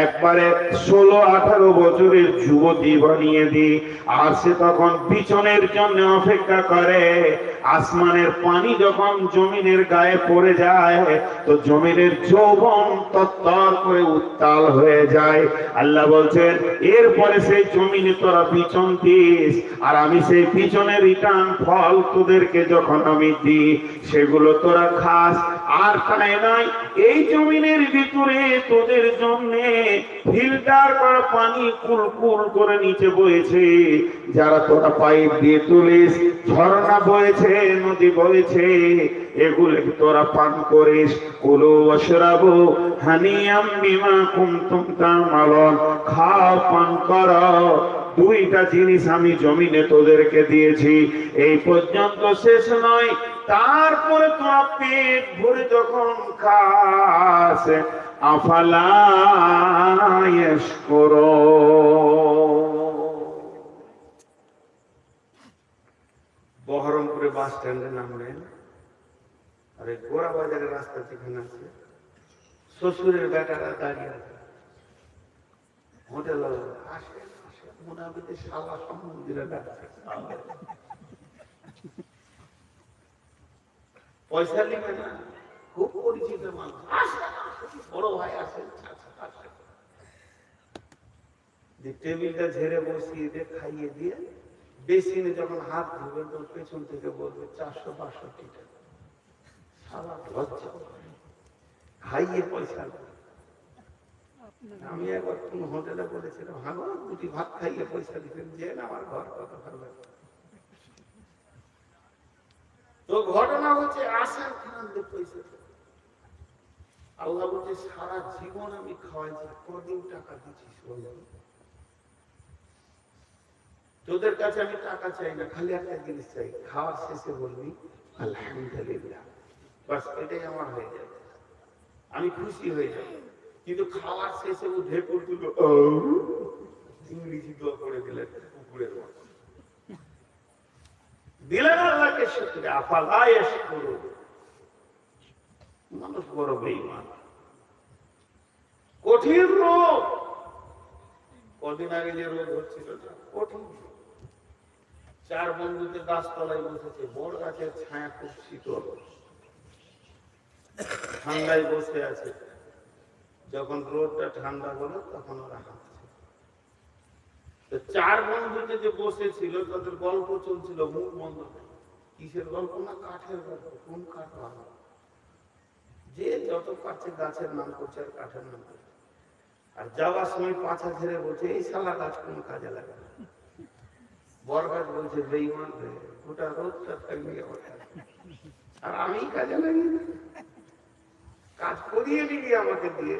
একবারে 16-18 বছরের যুবতী বানিয়ে দিই। আর সে তখন বিচনের জন্য অপেক্ষা করে। আসমানের পানি যখন জমিনের গায়ে পড়ে যায়, তো জমিনের যৌবন তত্তর করে উত্তাল হয়ে যায়। আল্লাহ বলছেন, এর এরপরে সেই জমিনে তোরা বিচন দিস, আর আমি সেই পিছনে রিটার্ন ফল তোদেরকে যখন আমি দিই সেগুলো তোরা খাস। আর তাই নয়, এই জমিনের ভিতরে তোদের জন্য ফিল্টার করা পানি কুলকুল করে নিচে বয়েছে, যারা তোরা পাইপ দিয়ে তুলিস, ঝর্ণা বয়েছে, নদী বয়েছে, এগুলোকে তোরা পান করিস। কুলু ওয়াশরাবু হানিয়াম বিমা কুনতুম তা'মালুন, খাও পান করো, দুইটা জিনিস আমি জমিনে তোদেরকে দিয়েছি। এই পর্যন্ত শেষ নয়, তারপরে তোরা পেট ভরে যখন খাস, আফালা ইয়াশকুরুন। বহরমপুরে বাস স্ট্যান্ডে নামলেন, আরে গোড়া বাজারের রাস্তা যেখানে আছে, শ্বশুরের বেটারা দাঁড়িয়ে আছে, হোটেল আসে মোটামুটি শালা সম্বন্ধীরা ডাকছে, পয়সা নেবে না, খুব পরিচিত মানুষ, বড় ভাই আসেন, টেবিলটা ঝেড়ে বসিয়ে দিয়ে খাইয়ে দিয়ে বেসিনে যখন হাত ধুবেন তখন পেছন থেকে বলবে 462 টাকা। সারা লজ্জা, খাইয়ে পয়সা। আমি একবার কোন হোটেলে বলেছিলাম, ভালো দুটি ভাত খাইয়ে পয়সা দিতেন, যে আমার ঘর কত ভালো। তো ঘটনা হচ্ছে আসার খান পয়সা, আল্লাহ বলছে সারা জীবন আমি খাওয়াইছি, কদিন টাকা দিচ্ছিস বল? তোদের কাছে আমি টাকা চাই না, খালি একটা জিনিস চাই, খাওয়ার শেষে বলবি আলহামদুলিল্লাহ, বাস এটাই আমার হয়ে যাবে, আমি খুশি হয়ে যাব। কিন্তু খাওয়ার শেষে উঠে পড়ছিল ইংরেজি দোয়া করে দিলেন কুকুরের মতো, দিলেন আল্লাহকে শুকরিয়া, আফালা ইয়াশকুরুন। মানুষ বড় বেঈমান, কঠিন রোগ। কদিন আগে যে রোগ হচ্ছিল কঠিন, 4 বন্ধুতে গাছতলায় বসেছে, বড় গাছের ছায়া খুব শীতল, ঠান্ডায় বসে আছে। যখন রোদটা ঠান্ডা হলো তখন ওরা হাঁটছে। 4 বন্ধুতে যে বসেছিল তাদের গল্প চলছিল, মুখ বন্ধ। কিসের গল্প? না কাঠের গল্প। কোন কাঠ ভালো, যে যত পারছে গাছের নাম করছে আর কাঠের নাম করছে। আর যাওয়ার সময় পাছা ছেড়ে বলছে এই শালা গাছ কোন কাজে লাগে না। বড় গাছ বলছে বেঈমান, গোটা রোদটা থাকবে আর আমি কাজে লাগি না, কাজ করিয়ে নিবি আমাকে দিয়ে।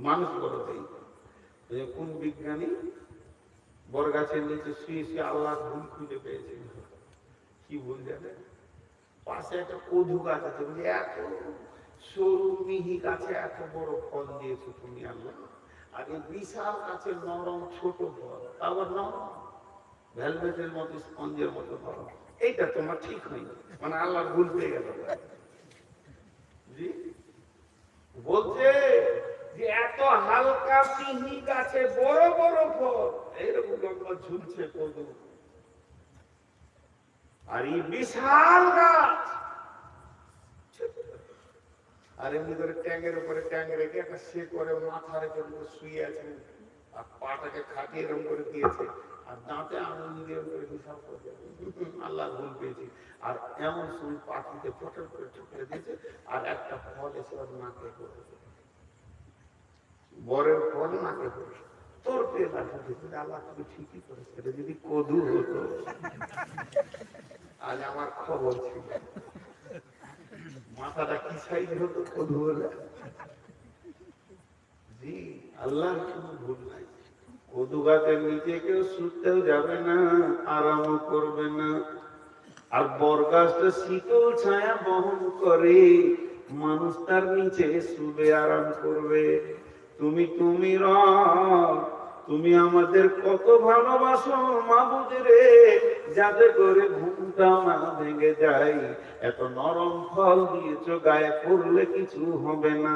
মানুষ বড় বেঈমান। কোন বিজ্ঞানী বড় গাছের নিচে শুয়ে শুয়ে আল্লাহ ভুল খুঁজে পেয়েছে। কি ভুল জানে? পাশে একটা কদু গাছ আছে, বলে এত সরু মিহি গাছে এত বড় ফল দিয়েছো তুমি আল্লাহ, আর এই বিশাল গাছের নরম ছোট ফল, আবার নরম ভেলভেটের মতো, স্পঞ্জের মতো নরম, এইটা তোমার ঠিক হয়নি, মানে আল্লাহ ভুল পেয়ে গেল। জি বলছে যে এত হালকা মিহি গাছে বড় বড় ফল, এইরকম লম্বা ঝুলছে কদু, আর এই বিশাল গাছ। আর এমনি করে ট্যাঙ্গের উপরে ট্যাঙ্গ রেখে একটা সে করে মাথার উপর শুয়ে আছে, আর পাটাকে খাটিয়ে এরকম করে দিয়েছে, আর দাঁতে আঙুল দিয়ে করে হিসাব করছে আল্লাহ ভুল পেয়েছি। আর এমন সময় পাখিতে ফটল করে ঠুকরে দিয়েছে, আর একটা ফল এসে ওর নাকে পড়েছে, বরের ফল নাকে পড়েছে। তোর পেয়ে ফুটেছে, আল্লাহ তুমি ঠিকই করেছে, এটা যদি কদু হতো আজ আমার খবর ছিল, মাথাটা কি সাইজ হতো কদু হলে। জি আল্লাহর কোনো ভুল নাই। কদু গাছের নিচে কেউ শুতেও যাবে না, আরামও করবে না। আর বরগাছটা শীতল ছায়া বহন করে, মানুষ তার নিচে শুবে আরাম করবে। তুমি রব, তুমি আমাদের কত ভালোবাসো মাবুদ রে, যাতে করে ঘুমটা না ভেঙে যায়। এত নরম ফল দিয়েছো, গায়ে পড়লে কিছু হবে না।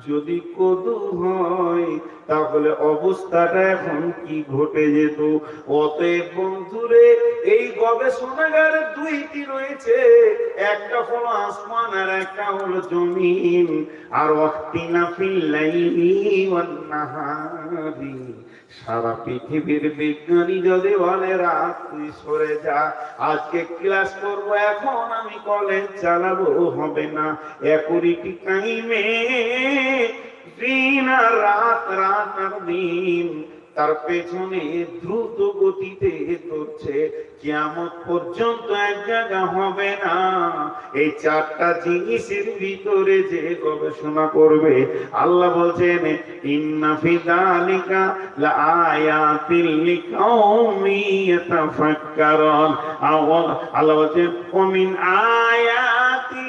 যদি কদু হয় তাহলে অবস্থাটা এখন কি ঘটে যেত। অতএব বন্ধুরে, এই গবেষণাগারে 2টি রয়েছে, একটা হলো আসমান আর একটা হলো জমিন। আর ওয়াক্তিনা ফিল লাইলি ওয়ান নাহারি, সারা পৃথিবীর বিজ্ঞানী যদি বলে রাত তুই সরে যা, আজকে ক্লাস করবো এখন আমি কলেজ চালাবো, হবে না। একুরিটি টাইমে দিন আর রাত, রাত আর দিন তার পেছনে দ্রুত গতিতে চলছে, কিয়ামত পর্যন্ত এক জায়গা হবে না। এই চারটা জিনিসের ভিতরে যে গবেষণা করবে, আল্লাহ বলছেন ইন্না ফি যালিকা লাআয়াতিল লিকাউমি ইয়াতাফাক্কারুন। আল্লাহ বলছেন ওমিন আয়াতি,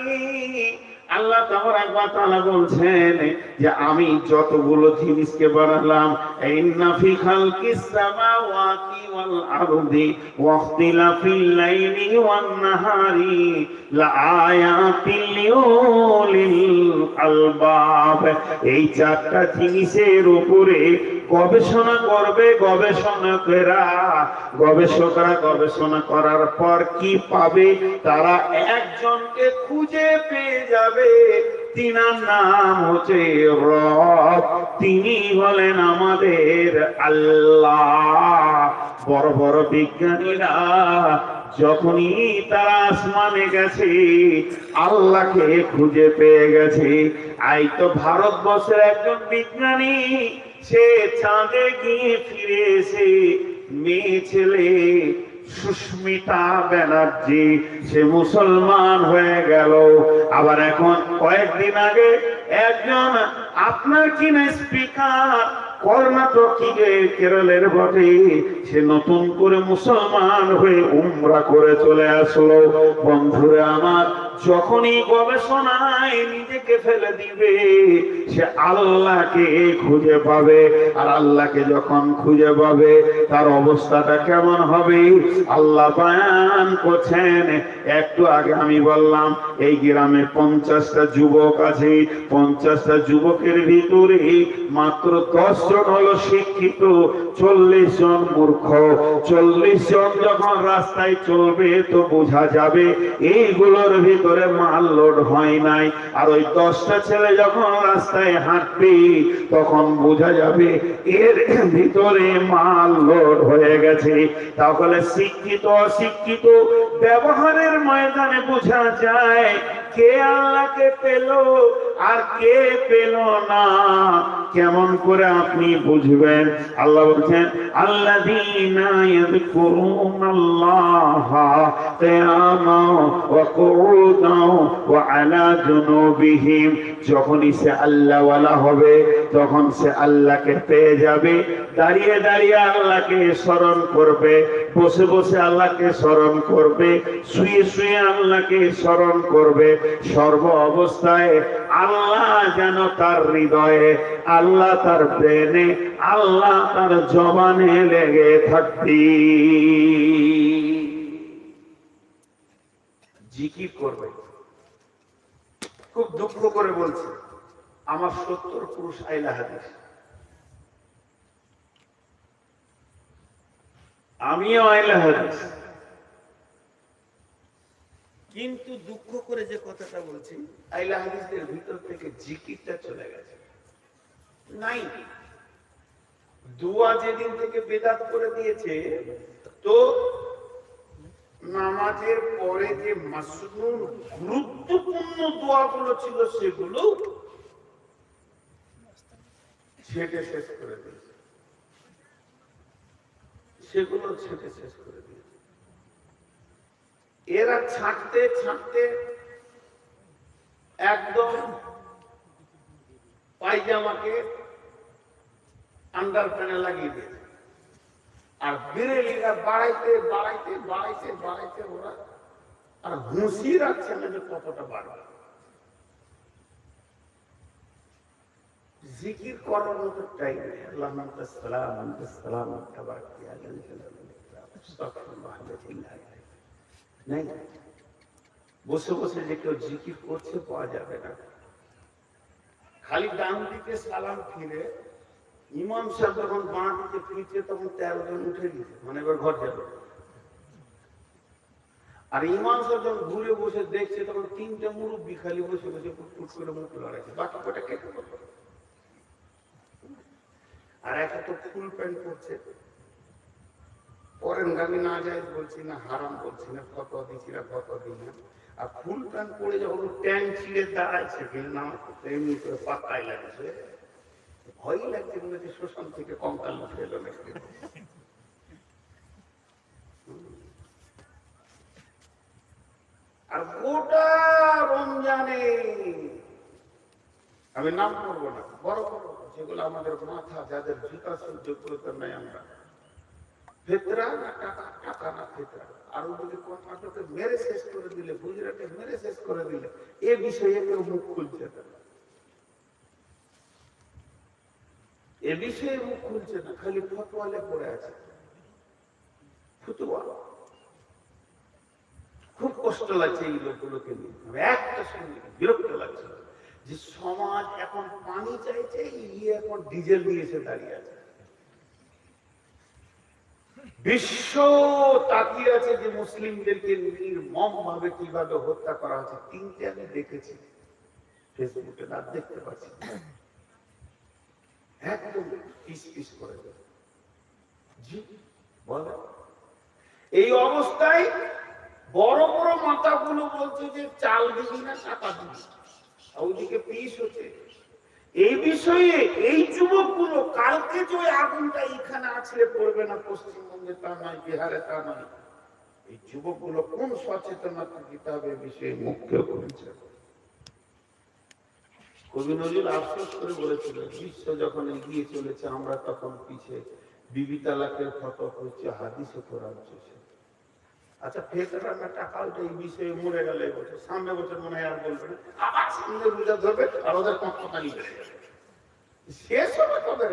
আল্লাহ তাআলা বলছেন যে আমি যতগুলো জিনিসকে বানালাম, ইন্না ফি খালকিস সামাওয়াতি ওয়াল আরদি ওয়া ইখতিলাফিল লাইলি ওয়ান নাহারি লাআয়াতিল লিউলিল আলবাব। এই চারটা জিনিসের উপরে গবেষণা করবে গবেষকরা। গবেষণা করার পর কি পাবে? তারা একজনকে খুঁজে পেয়ে যাবে, তিনার নাম হচ্ছে রব, তিনি হলেন আমাদের আল্লাহ। বড় বড় বিজ্ঞানীরা যখনই তারা আসমানে গেছে, আল্লাহকে খুঁজে পেয়ে গেছে। আই তো ভারতবর্ষের একজন বিজ্ঞানী, সে চাঁদে গিয়ে ফিরে এসে মেয়ে ছেলে সুস্মিতা ব্যানার্জি, সে মুসলমান হয়ে গেল। আবার এখন কয়েকদিন আগে একজন আপনার কিনা স্পিকার কর্ণাটকে কেরলের বটে, সে নতুন করে মুসলমান হয়ে উমরা করে চলে আসলো। বন্ধুরা আমার, যখনই গবেষণায় নিজেকে ফেলে দিবে, সে আল্লাহকে খুঁজে পাবে। আর আল্লাহকে যখন খুঁজে পাবে, তার অবস্থাটা কেমন হবে আল্লাহ বয়ান করছেন। একটু আগে আমি বললাম এই গ্রামে 50টা যুবক আছে, 50টা যুবকের ভিতরে মাত্র 10 জন হলো শিক্ষিত, 40 জন মূর্খ। 40 জন যখন রাস্তায় চলবে তো বোঝা যাবে এইগুলোর ভিতরে মাল লোড হয় নাই। আর ওই 10টা ছেলে যখন রাস্তায় হাঁটবে তখন বোঝা যাবে এর ভিতরে মাল লোড হয়ে গেছে। তাহলে শিক্ষিত অশিক্ষিত ব্যবহারের ময়দানে বোঝা যায় কে আল্লাহকে পেল আর কে পেল না। কেমন করে আপনি বুঝবেন? আল্লাহ বলছেন আল্লাযীনা ইয়াযকুরুনাল্লাহা কিয়ামান ওয়া কুউদান ওয়া আলা জুনুবিহিম। যখনই সে আল্লাহ ওয়ালা হবে তখন সে আল্লাহকে পেয়ে যাবে। দাঁড়িয়ে দাঁড়িয়ে আল্লাহকে স্মরণ করবে, বসে বসে আল্লাহকে স্মরণ করবে, শুয়ে শুয়ে আল্লাহকে স্মরণ করবে। সর্ব অবস্থায় আল্লাহ যেন তার হৃদয়ে, আল্লাহ তার ব্রেনে, আল্লাহ তার জবানে লেগে থাকবি। জিকির করবে। খুব দুঃখ করে বলছে, আমার 70 পুরুষ আইলা হাদিস, আমিও আইলা হাদিস, কিন্তু দুঃখ করে যে কথাটা বলছি, আইলা হাদিসের ভিতর থেকে জিকিরটা চলে গেছে। নাই, দোয়া যেদিন থেকে বেদাত করে দিয়েছে, তো নামাজের পরে যে মাসনুন গুরুত্বপূর্ণ দোয়াগুলো ছিল সেগুলো ছেটে শেষ করে দিয়েছে, সেগুলো ছেটে শেষ করে দিয়েছে। এরা ছাঁটতে ছাঁটতে একদম পায়জামাকে আন্ডার প্যানে লাগিয়ে দিয়েছে। আর বিরেলিরা বাড়াইতে বাড়াইতে বাড়াইতে বাড়াইতে ওরা আর হুঁশিয়ে রাখছে না যে কতটা বাড়বে। জিকির করার মতো টাইম নেই। আল্লাহ সালাম সালাম নেই। বসে বসে যে কেউ জিকির করছে পাওয়া যাবে না। খালি ডান দিকে সালাম ফিরে ইমাম সাহেব যখন বাঁ দিকে ফিরছে তখন 13 জন উঠে দিচ্ছে, মানে এবার ঘর যাবে। আর ইমাম সাহেব যখন ঘুরে বসে দেখছে তখন 3টে মুরব্বি খালি বসে বসে ফুটফুট করে মুখ লড়াইছে, বাকি কটা কেটে পড়বে। আর একে তো ফুল প্যান্ট পরছে। পরেন আমি না যাই বলছি না, হারাম বলছি না, ফতোয়া দিচ্ছি না, ফতোয়া দিই না। আর ফুল প্যান্ট পরে যখন ট্যাং ছিঁড়ে দাঁড়াইছে কিন্তু নামাজ পড়তে এমনি করে পাতাই লাগছে, ভয়ই লাগছে মনে হচ্ছে শ্মশান থেকে কঙ্কাল উঠে এলো নাকি। আর গোটা রমজানে আমি নাম করবো না, বড় বড় যেগুলো আমাদের মাথা, যাদের জুতা সহ্য করতে নাই, আমরা ফেতরা না টাকা, টাকা না ফেতরা, আর ওদিকে কর্ণাটকে মেরে শেষ করে দিলে, গুজরাটে মেরে শেষ করে দিলে, এ বিষয়ে কেউ মুখ খুলছে না। এ বিষয়ে মুখ খুলছে না, খালি ফতোয়ালে পড়ে আছে। ফতুয়া খুব কষ্ট লাগছে এই লোকগুলোকে নিয়ে, একটা সঙ্গে বিরক্ত লাগছে যে সমাজ এখন পানি চাইছে, ইয়ে এখন ডিজেল নিয়ে এসে দাঁড়িয়ে আছে। বিশ্ব তাকিয়ে আছে যে মুসলিমদেরকে নির্মম ভাবে কিভাবে হত্যা করা হচ্ছে। তিনটে আমি দেখেছি ফেসবুকে, না দেখতে পাচ্ছি, একদম পিস পিস করে দেবে। জি বলে এই অবস্থায় বড় বড় মাথাগুলো বলছে যে চাল দিবি না টাকা দিবি, ওইদিকে পিস হচ্ছে। এই বিষয়ে এই যুবকগুলো কালকে যে আগুনটা এখানে আছড়ে পড়বে না, পশ্চিমবঙ্গে তা নয়, বিহারে তা নয়, এই যুবকগুলো কোন সচেতনতা দিতে হবে বিষয়ে মুখ্য করেছে। কবি নজরুল আফসোস করে বলেছিল, বিশ্ব যখন এগিয়ে চলেছে আমরা তখন পিছিয়ে, বিবি তালাকের ফতোয়া করছে, হাদিসে কোরআন চলছে। আচ্ছা ফেতরা না টাকা, ওইটা এই বিষয়ে মরে গেলে বছর, সামনে বছর মনে হয় আর বলবে না, আবার সামনে রোজা ধরবে আর ওদের কটকটানি বেড়ে যাবে, শেষ হবে কবে?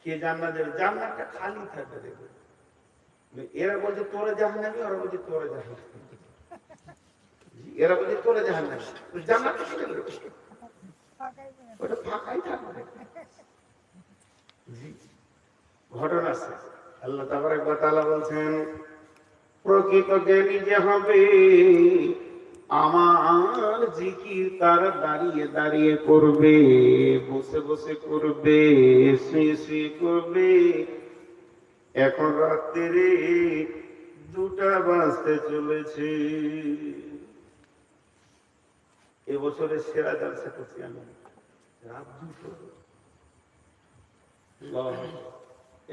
কে জান্নাত যাবে? জান্নাতটা খালি থাকে দেখবে। এরা বলছে তোরে জাহান্নামী, ওরা বলছে তোরে জাহান্নামী, এরা বলছে তোরে জাহান্নামী, জান্নাতটা কি দেবে? ওটা ফাঁকাই থাকবে। জি ঘটনা আছে। আল্লাহ তাবারক ওয়া তাআলা বলছেন, প্রকৃত জ্ঞানী যে হবে আমার জিকির তার দাঁড়িয়ে দাঁড়িয়ে করবে, বসে বসে করবে, শুয়ে শুয়ে করবে। এখন রাত্রে 2টা বাজতে চলেছে, এবছরের সেরা জলসা করছি আমি, রাত 2টো।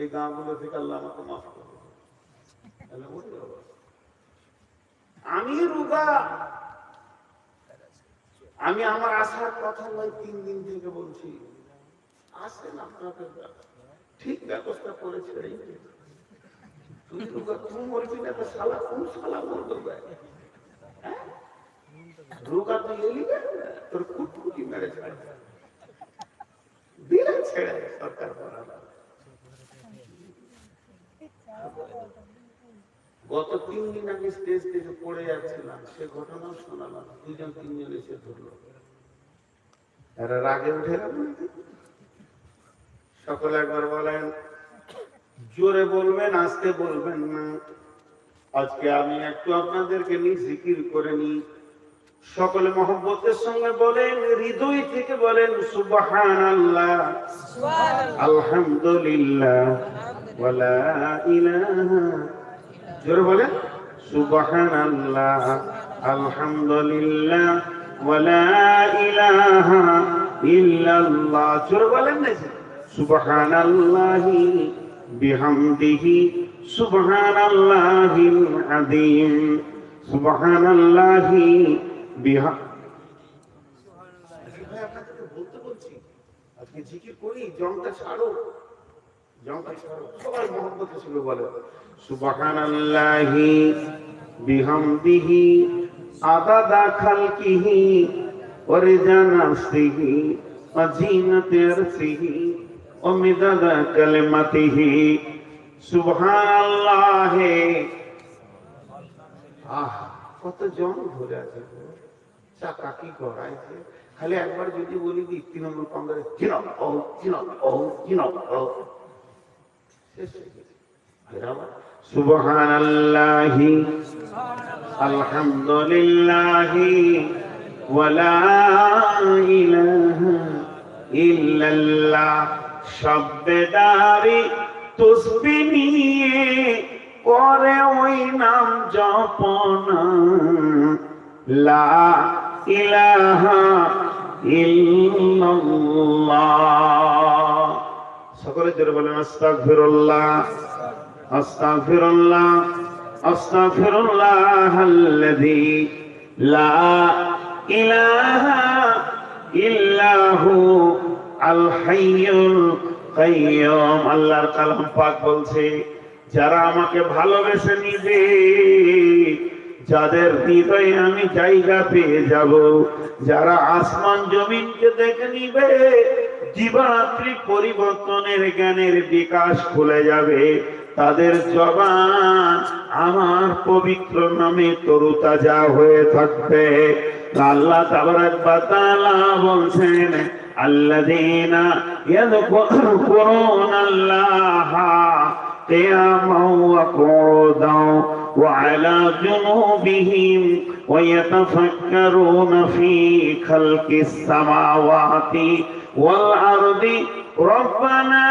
এই গাঁগুলো থেকে আল্লাহ আমাকে মাফ করবে। আমি রোগা, আমি আমার আসার কথা নয় 3 দিন থেকে বলছি, আসেন আপনাদের ঠিক ব্যবস্থা করে ছেড়ে। তুই রোগা, তুই মরবি না তো শালা কোন শালা মরবে? রোগা তুই এলি তোর কুটকুটি মেরে ছাড়ে দিলে ছেড়ে সরকার বলা। গত 3 দিন আগে স্টেজ থেকে পড়ে যাচ্ছিলাম, সে ঘটনা শোনালাম, 2-3 এসে ধরলো, এরা রাগে উঠে গেল। সকলে একবার বলেন, জোরে বলবেন, আস্তে বলবেন না। আজকে আমি একটু আপনাদেরকে নিয়ে জিকির করে নি, সকলে মহব্বতের সঙ্গে বলেন, হৃদয় থেকে বলেন সুবহানাল্লাহ, আলহামদুলিল্লাহ, ওয়ালা ইলাহা, জোরে বলেন সুবহানাল্লাহ, আলহামদুলিল্লাহ, ওয়ালা ইলাহা ইল্লাল্লাহ। জোরে বলেন না সুবহানাল্লাহি বিহামদিহি সুবহানাল্লাহিল আযীম, সুবহানাল্লাহি বলতে বলছি আজকে জিকির করি, জংটা ছাড়ো, জংটা ছাড়ো, সবাই মহব্বতের সঙ্গে বলে সুবহানাল্লাহি বিহামদিহি আদাদা খালকিহি ওয়া রিদা নাফসিহি ওয়া জিনাতি আরশিহি ওয়া মিদাদা কালিমাতিহি। সুবহানাল্লাহি। কত জন ধরে আছে, চাকা কি করাইছে। খালি একবার যদি বলি দি তৃণমূল কংগ্রেস সুবহানাল্লাহি আলহামদুলিল্লাহি ওয়ালা ইলাহা ইল্লাল্লাহ শব্দদারি তসবিহ নিয়ে করে ওই নাম জপনা লা ইলাহা ইল্লাল্লাহ। সকলে জোরে বলেন আস্তাগফিরুল্লাহ আস্তাগফিরুল্লাহ আস্তাগফিরুল্লাহাল্লাযী লা ইলাহা ইল্লাহু আল হাইয়ুল কাইয়্যুম। আল্লাহর কালাম পাক বলছে, যারা আমাকে ভালোবেসে নিবে, যাদের হৃদয়ে আমি জায়গা পেয়ে যাব, যারা আসমান জমিনকে দেখে নিবে, জীবরাত্রি পরিবর্তনের জ্ঞানের বিকাশ খুলে যাবে, তাদের জবান আমার পবিত্র নামে তরুতাজা হয়ে থাকবে। আল্লাহ তাবারাক ওয়া তাআলা বলছেন, আল্লাযীনা ইয়াযকুরুনাল্লাহা কিয়ামান ওয়া কুউদান ওয়া আলা জুনুবিহিম ওয়া ইয়াতাফাক্কারুনা ফী খালকিস সামাওয়াতি ওয়াল আরদি রব্বানা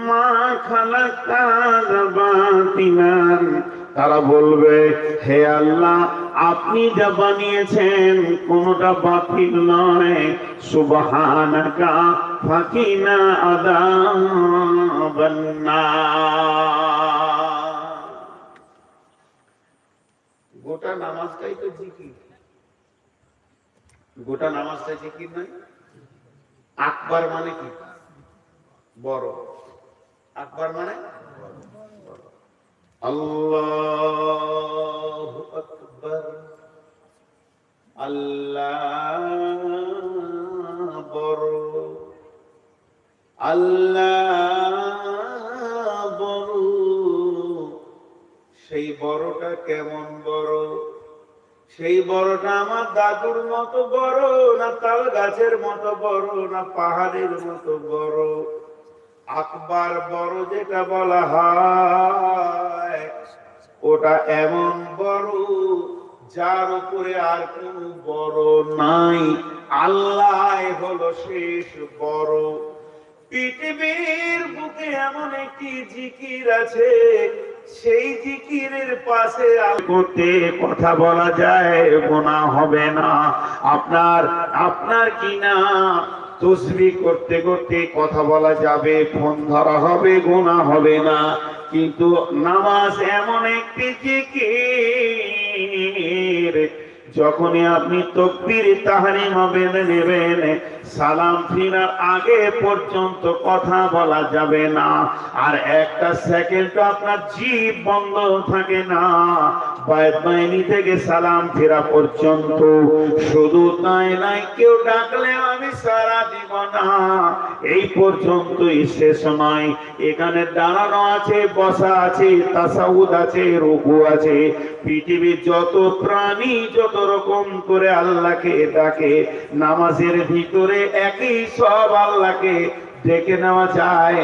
মা খালাকতা বাতিলান। তারা বলবে, হে আল্লাহ, আপনি যা বানিয়েছেন কোনটা বাতিল নয়। সুবহানাকা ফাকিনা আযাবান নার। গোটা নামাজটাই তো জিকির, গোটা নামাজটাই জিকির নয়। আকবার মানে কি? বড়। আকবার মানে আল্লাহু আকবার, আল্লাহ বড়, আল্লাহ বড়। সেই বড়টা কেমন বড়? সেই বড়টা আমার দাদুর মতো বড় না তাল গাছের মতো বড় না পাহাড়ের মতো বড়? আকবার বড় যেটা বলা হয় ওটা এমন বড় যার উপরে আর কোন বড় নাই। আল্লাহ হলো শেষ বড়। পৃথিবীর বুকে এমন একটি জিকির আছে, সেই জিকিরের পাশে করতে কথা বলা যায়, গুনাহ হবে না। আপনার কি না তসবিহ করতে করতে কথা বলা যাবে, ফোন ধরা হবে, গুনাহ হবে না। কিন্তু নামাজ এমন একটি জিকির, যখনই আপনি তাকবীর তাহরিমা বেঁধে নেবেন, সালাম ফিরার আগে পর্যন্ত কথা বলা যাবে না। আর একটা সেকেন্ড আপনার জিভ বন্ধ থাকে না, বায়াত বাইনি থেকে সালাম ফিরা পর্যন্ত। শুধু তাই নাই, কেউ ডাকলে আমি সাড়া দিব না, এই পর্যন্তই শেষ নয়। এখানে দাঁড়ানো আছে, বসা আছে, তাসাউদ আছে, রুকু আছে। পৃথিবীর যত প্রাণী যত রকম করে আল্লাহকে ডাকে, নামাজের ভিতরে একই সব আল্লাহকে ডেকে নেওয়া যায়।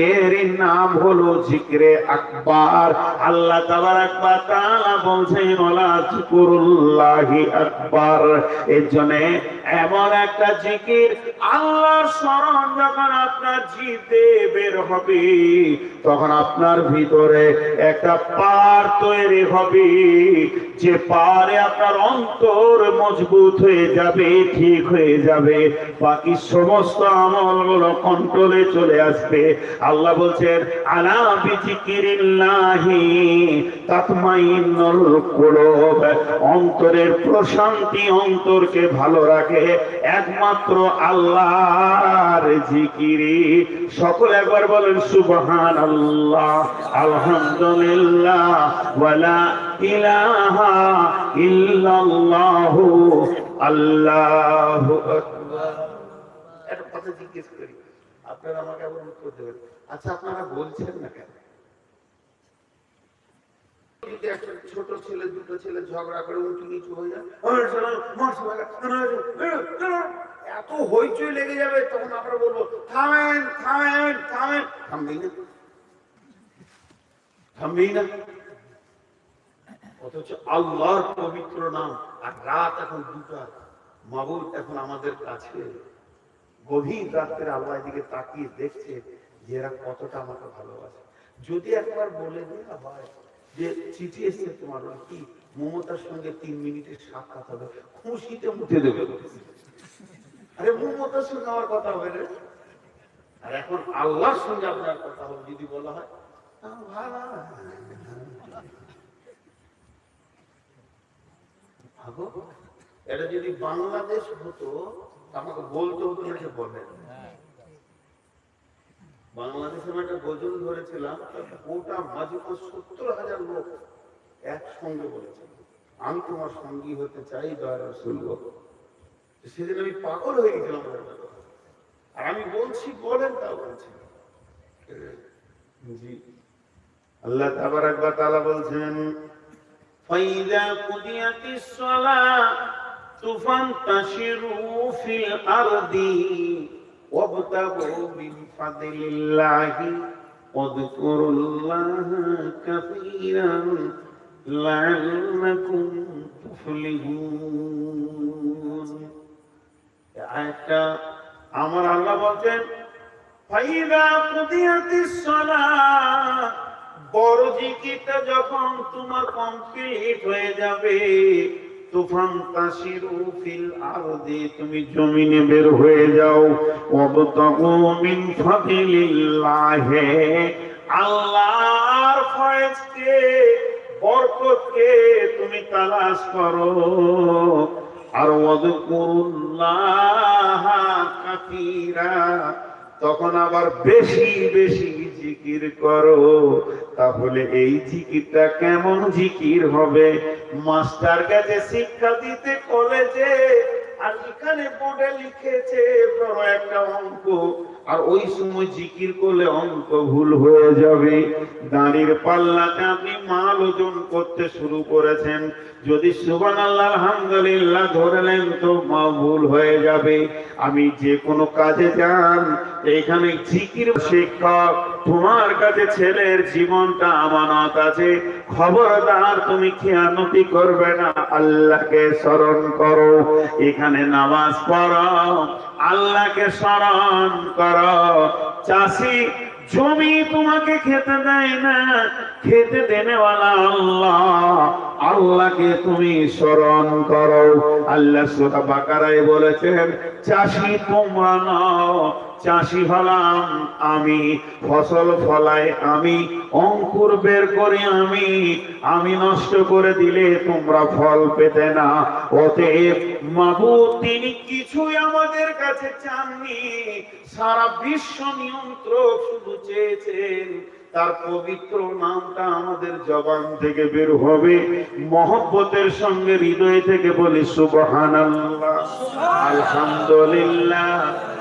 এর নাম হলো জিকরে আকবার। আল্লাহ তাবারাক ওয়া তাআলা বলছেন, ওয়ালা যিকরুল্লাহি আকবার। এর জন্য এমন একটা জিকির, আল্লাহর স্মরণ যখন আপনার জিভে বের হবে, তখন আপনার ভিতরে একটা পার তৈরি হবে, যে পারে আপনার অন্তর মজবুত হয়ে যাবে, ঠিক হয়ে যাবে। বাকি সমস্ত আমলগুলো কন্ট্রোলে চলে আসবে। আল্লাহ বলছেন, আলা বিযিকিরিল্লাহি তাতমাইন্নুল কুলুব। অন্তরের প্রশান্তি, অন্তরকে ভালো রাখে একমাত্র আল্লাহর জিকিরে। সকলে একবার বলেন সুবহানাল্লাহ, আলহামদুলিল্লাহ, ওয়ালা ইলাহা ইল্লাল্লাহু, আল্লাহু আকবার। একটা কথা জিজ্ঞেস করি, আপনারা আমাকে আবার উত্তর দেবেন। আচ্ছা, আপনারা বলছেন না কেন? যদি একটা ছোট ছেলে, দুটো ছেলে ঝগড়া করে উঁচু নিচু হয়ে যায়, এত হইচই লেগে যাবে, তখন আমরা বলবো থামেন থামেন থামেন। থামবেই না, থামবেই না। অথচ আল্লাহর পবিত্র নাম। আর রাত এখন 2টা, মাবুদ এখন আমাদের কাছে, গভীর রাত্রে আল্লাহ দিকে তাকিয়ে দেখছে যে এরা কতটা আমাকে ভালোবাসে। যদি একবার বলে দেওয়া হয় যে চিঠি এসছে তোমার, কি মমতার সঙ্গে 3 মিনিটের সাক্ষাৎ হবে, খুশিতে মুঠে দেবে। আরে মমতার সঙ্গে আমার কথা হবে রে, আর এখন আল্লাহর সঙ্গে আপনার কথা হবে যদি বলা হয় ভালো। এটা যদি বাংলাদেশ হতো আমাকে বলতে হতো না যে বলেন। বাংলাদেশে একটা গজল ধরেছিলাম, গোটা মাঝুকা 70,000 লোক একসঙ্গে বলেছে আমি তোমার সঙ্গী হতে চাই দয়া রাসূল। সেদিন আমি পাগল হয়ে গেছিলাম। আর আমি বলছি বলেন, তা বলছি। জি, আল্লাহ তাবারাক ওয়া তাআলা বলছেন ফাইযা কুদিয়াতিস সালাতু ফান্তাশিরু ফিল আরদি ওয়াবতাগু মিন ফাদলিল্লাহি ওয়াযকুরুল্লাহা কাসীরান লাআল্লাকুম তুফলিহুন। আয়াতটা আমার আল্লাহ বলেন ফাইযা কুদিয়াতিস সালাত, বড় জিকিরটা যখন তোমার কমপ্লিট হয়ে যাবে, তুফান তাসিরু ফিল আরদি, তুমি জমিনে বের হয়ে যাও, ওয়াবতাগু মিন ফাদলিল্লাহ, আল্লাহর ফয়েজকে, বরকতকে তুমি তালাশ করো। আর ওয়াযকুরুল্লাহ কাসীরা, তখন আবার বেশি বেশি জিকির করো। তাহলে এই জিকিরটা কেমন জিকির হবে? মাস্টার কাছে শিক্ষা দিতে কলেজে, আর এখানে বোর্ডে লিখেছে বড় একটা অঙ্ক, আর ওই সময় জিকির করলে অঙ্ক ভুল হয়ে যাবে। দাঁড়ির পাল্লাতে আপনি মাল ওজন করতে শুরু করেছেন, যদি সুবহানাল্লাহ আলহামদুলিল্লাহ ধরলেন তো মা ভুল হয়ে যাবে। আমি যে কোনো কাজে যান, এখানে জিকির শিক্ষক, তোমার কাছে ছেলের জীবনটা আমানত আছে, খবরদার তুমি খেয়ানতি করবে না, আল্লাহকে স্মরণ করো। এখানে নামাজ পড়ো, আল্লাহকে স্মরণ করো। চাষি জমি তোমাকে খেতে দেয় না, খেতে দেনেওয়ালা আল্লাহ, আল্লাহকে তুমি স্মরণ করো। আল্লাহ সূরা বাকারায় বলেছেন চাষি তোমরা নও, চাষি হলাম আমি, ফসল ফলাই আমি, অঙ্কুর বের করি আমি নষ্ট করে দিলে তোমরা ফল পেতে না। অতএব মাবুদ তিনি কিছুই আমাদের কাছে চাননি, সারা বিশ্ব নিয়ন্ত্রক শুধু চেয়েছেন তার পবিত্র নামটা আমাদের জবান থেকে বের হবে। মহব্বতের সঙ্গে হৃদয় থেকে বলি সুবহানাল্লাহ, আলহামদুলিল্লাহ,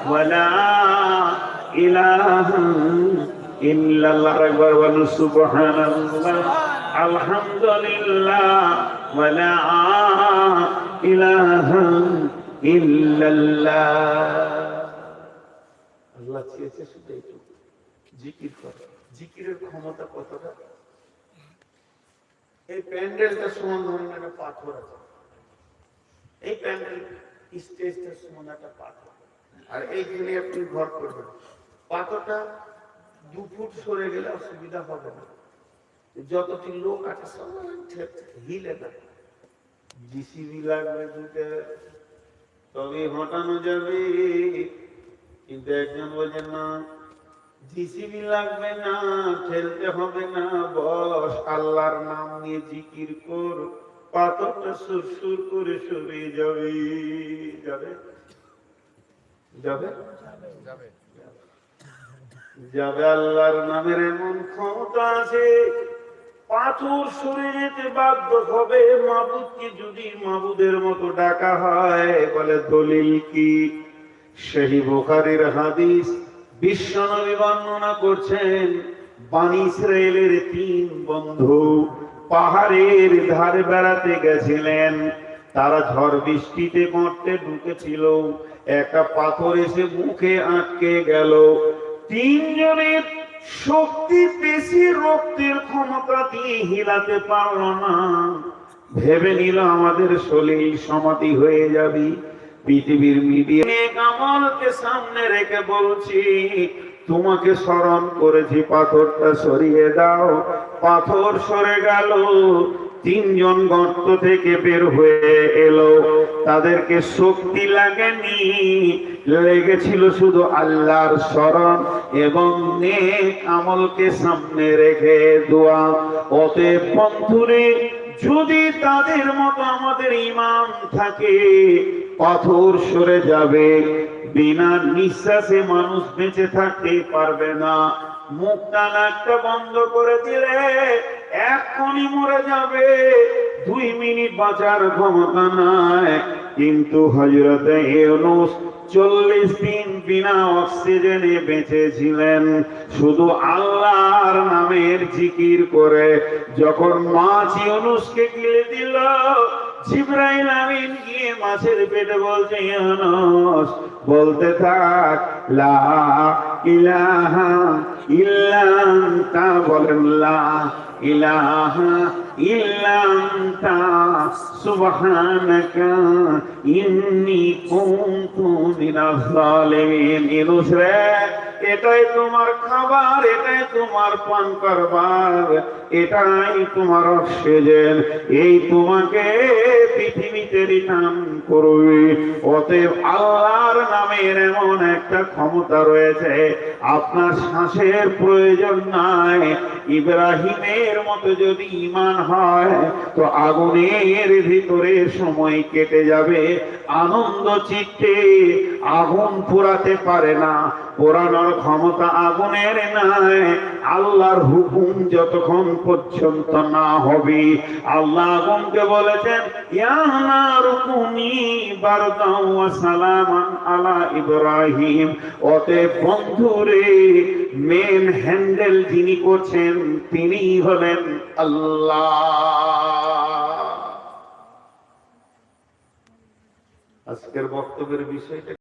ওয়ালা ইলাহা ইল্লাল্লাহ। একবার বলুন সুবহানাল্লাহ, আলহামদুলিল্লাহ, ওয়ালা ইলাহা ইল্লাল্লাহ। আল্লাহ চেয়েছে শুধু এইটুকু, জিকির করো। জিকিরের ক্ষমতা কতটা? এই প্যান্ডেলটা সমান ধরনের একটা পাথর আছে, এই প্যান্ডেল স্টেজটা সমান একটা পাথর, আর এইখানে আপনি ঘর করবেন, পাথরটা 2 ফুট সরে গেলে অসুবিধা হবে না, যতটি লোক আছে সব হিলে না। জিসিবি লাগবে দুটো, তবে হটানো যাবে। কিন্তু একজন বলছেন না, জিসিবি লাগবে না, ঠেলতে হবে না, বস আল্লাহর নাম নিয়ে জিকির কর, পাথরটা সুরসুর করে সরে যাবে। যাবে যাবে যাবে আল্লাহর নামের এমন ক্ষমতা আছে, পাথর সরে যেতে বাধ্য হবে। মাবুদকে যদি মাবুদের মতো ডাকা হয়, বলে দলিল কি? সহিহ বুখারীর হাদিস, বিশ্বনবী বর্ণনা করছেন, বনী ইসরাইলের 3 বন্ধু পাহাড়ের ধারে বেড়াতে গেছিলেন। তারা ঝড় বৃষ্টিতে মরতে ঢুকেছিল, একটা পাথর এসে মুখে আটকে গেল। 3 জনের শক্তি বেশি, রক্তের ক্ষমতা দিয়ে হিলাতে পারলো না, ভেবে নিল আমাদের শরীর সমাধি হয়ে যাবে। পৃথিবীর মিডিয়া আমলকে সামনে রেখে বলছি, তোমাকে স্মরণ করেছি, পাথরটা সরিয়ে দাও। পাথর সরে গেল। তিনজন গর্ত থেকে বের হয়ে এলো। তাদেরকে শক্তি লাগেনি, লেগেছিল শুধু আল্লাহর স্মরণ এবং নেক আমলকে সামনে রেখে দোয়া। অতএব বন্ধুরে, যদি তাদের মতো আমাদের ঈমান থাকে, পাথর সরে যাবে। বিনা নিঃশ্বাসে মানুষ বেঁচে থাকতে পারবে না। মুখটা নাকটা বন্ধ করে দিলে এখনই মরে যাবে, 2 মিনিট বাঁচার ক্ষমতা নাই। কিন্তু হযরত ইউনূস 40 দিন বিনা অক্সিজেনে বেঁচেছিলেন, শুধু আল্লাহর নামের জিকির করে। যখন মাছ ইউনূসকে গিলে দিল, জিবরাইল আমিন গিয়ে মাছের পেটে বলছে, ইউনূস বলতে থাক লা ইলাহা ইল্লা আনতা, বলেন লা ইলাহা ইল্লা আনতা সুবহানাকা ইন্নী কুনতু মিনাজ জালিমিন। ইউনূস রে, এটাই তোমার খাবার, এটাই তোমার পান করবার, এটাই তোমার অক্সিজেন, এই তোমাকে পৃথিবীতে রিটার্ন করবে। অতএব আল্লাহর নামের এমন একটা ক্ষমতা রয়েছে, আপনার শ্বাসের প্রয়োজন নাই। ইব্রাহিমের মতো যদি ঈমান হয় তো আগুনের ভিতরে সময় কেটে যাবে, আনন্দ চিত্তে। আগুন পোড়াতে পারে না, পোড়ানোর ক্ষমতা আগুনের নাই। আল্লাহর হুকুম যতক্ষণ পর্যন্ত না হবে, আল্লাহ আগুনকে বলেছেন, ইয়া নারু কুনি বারদাও ওয়া সালামান আলা ইব্রাহিম। অতএব বন্ধুরে, মেন হ্যান্ডেল যিনি করছেন তিনি হলেন আল্লাহ। আজকের বক্তব্যের বিষয়টা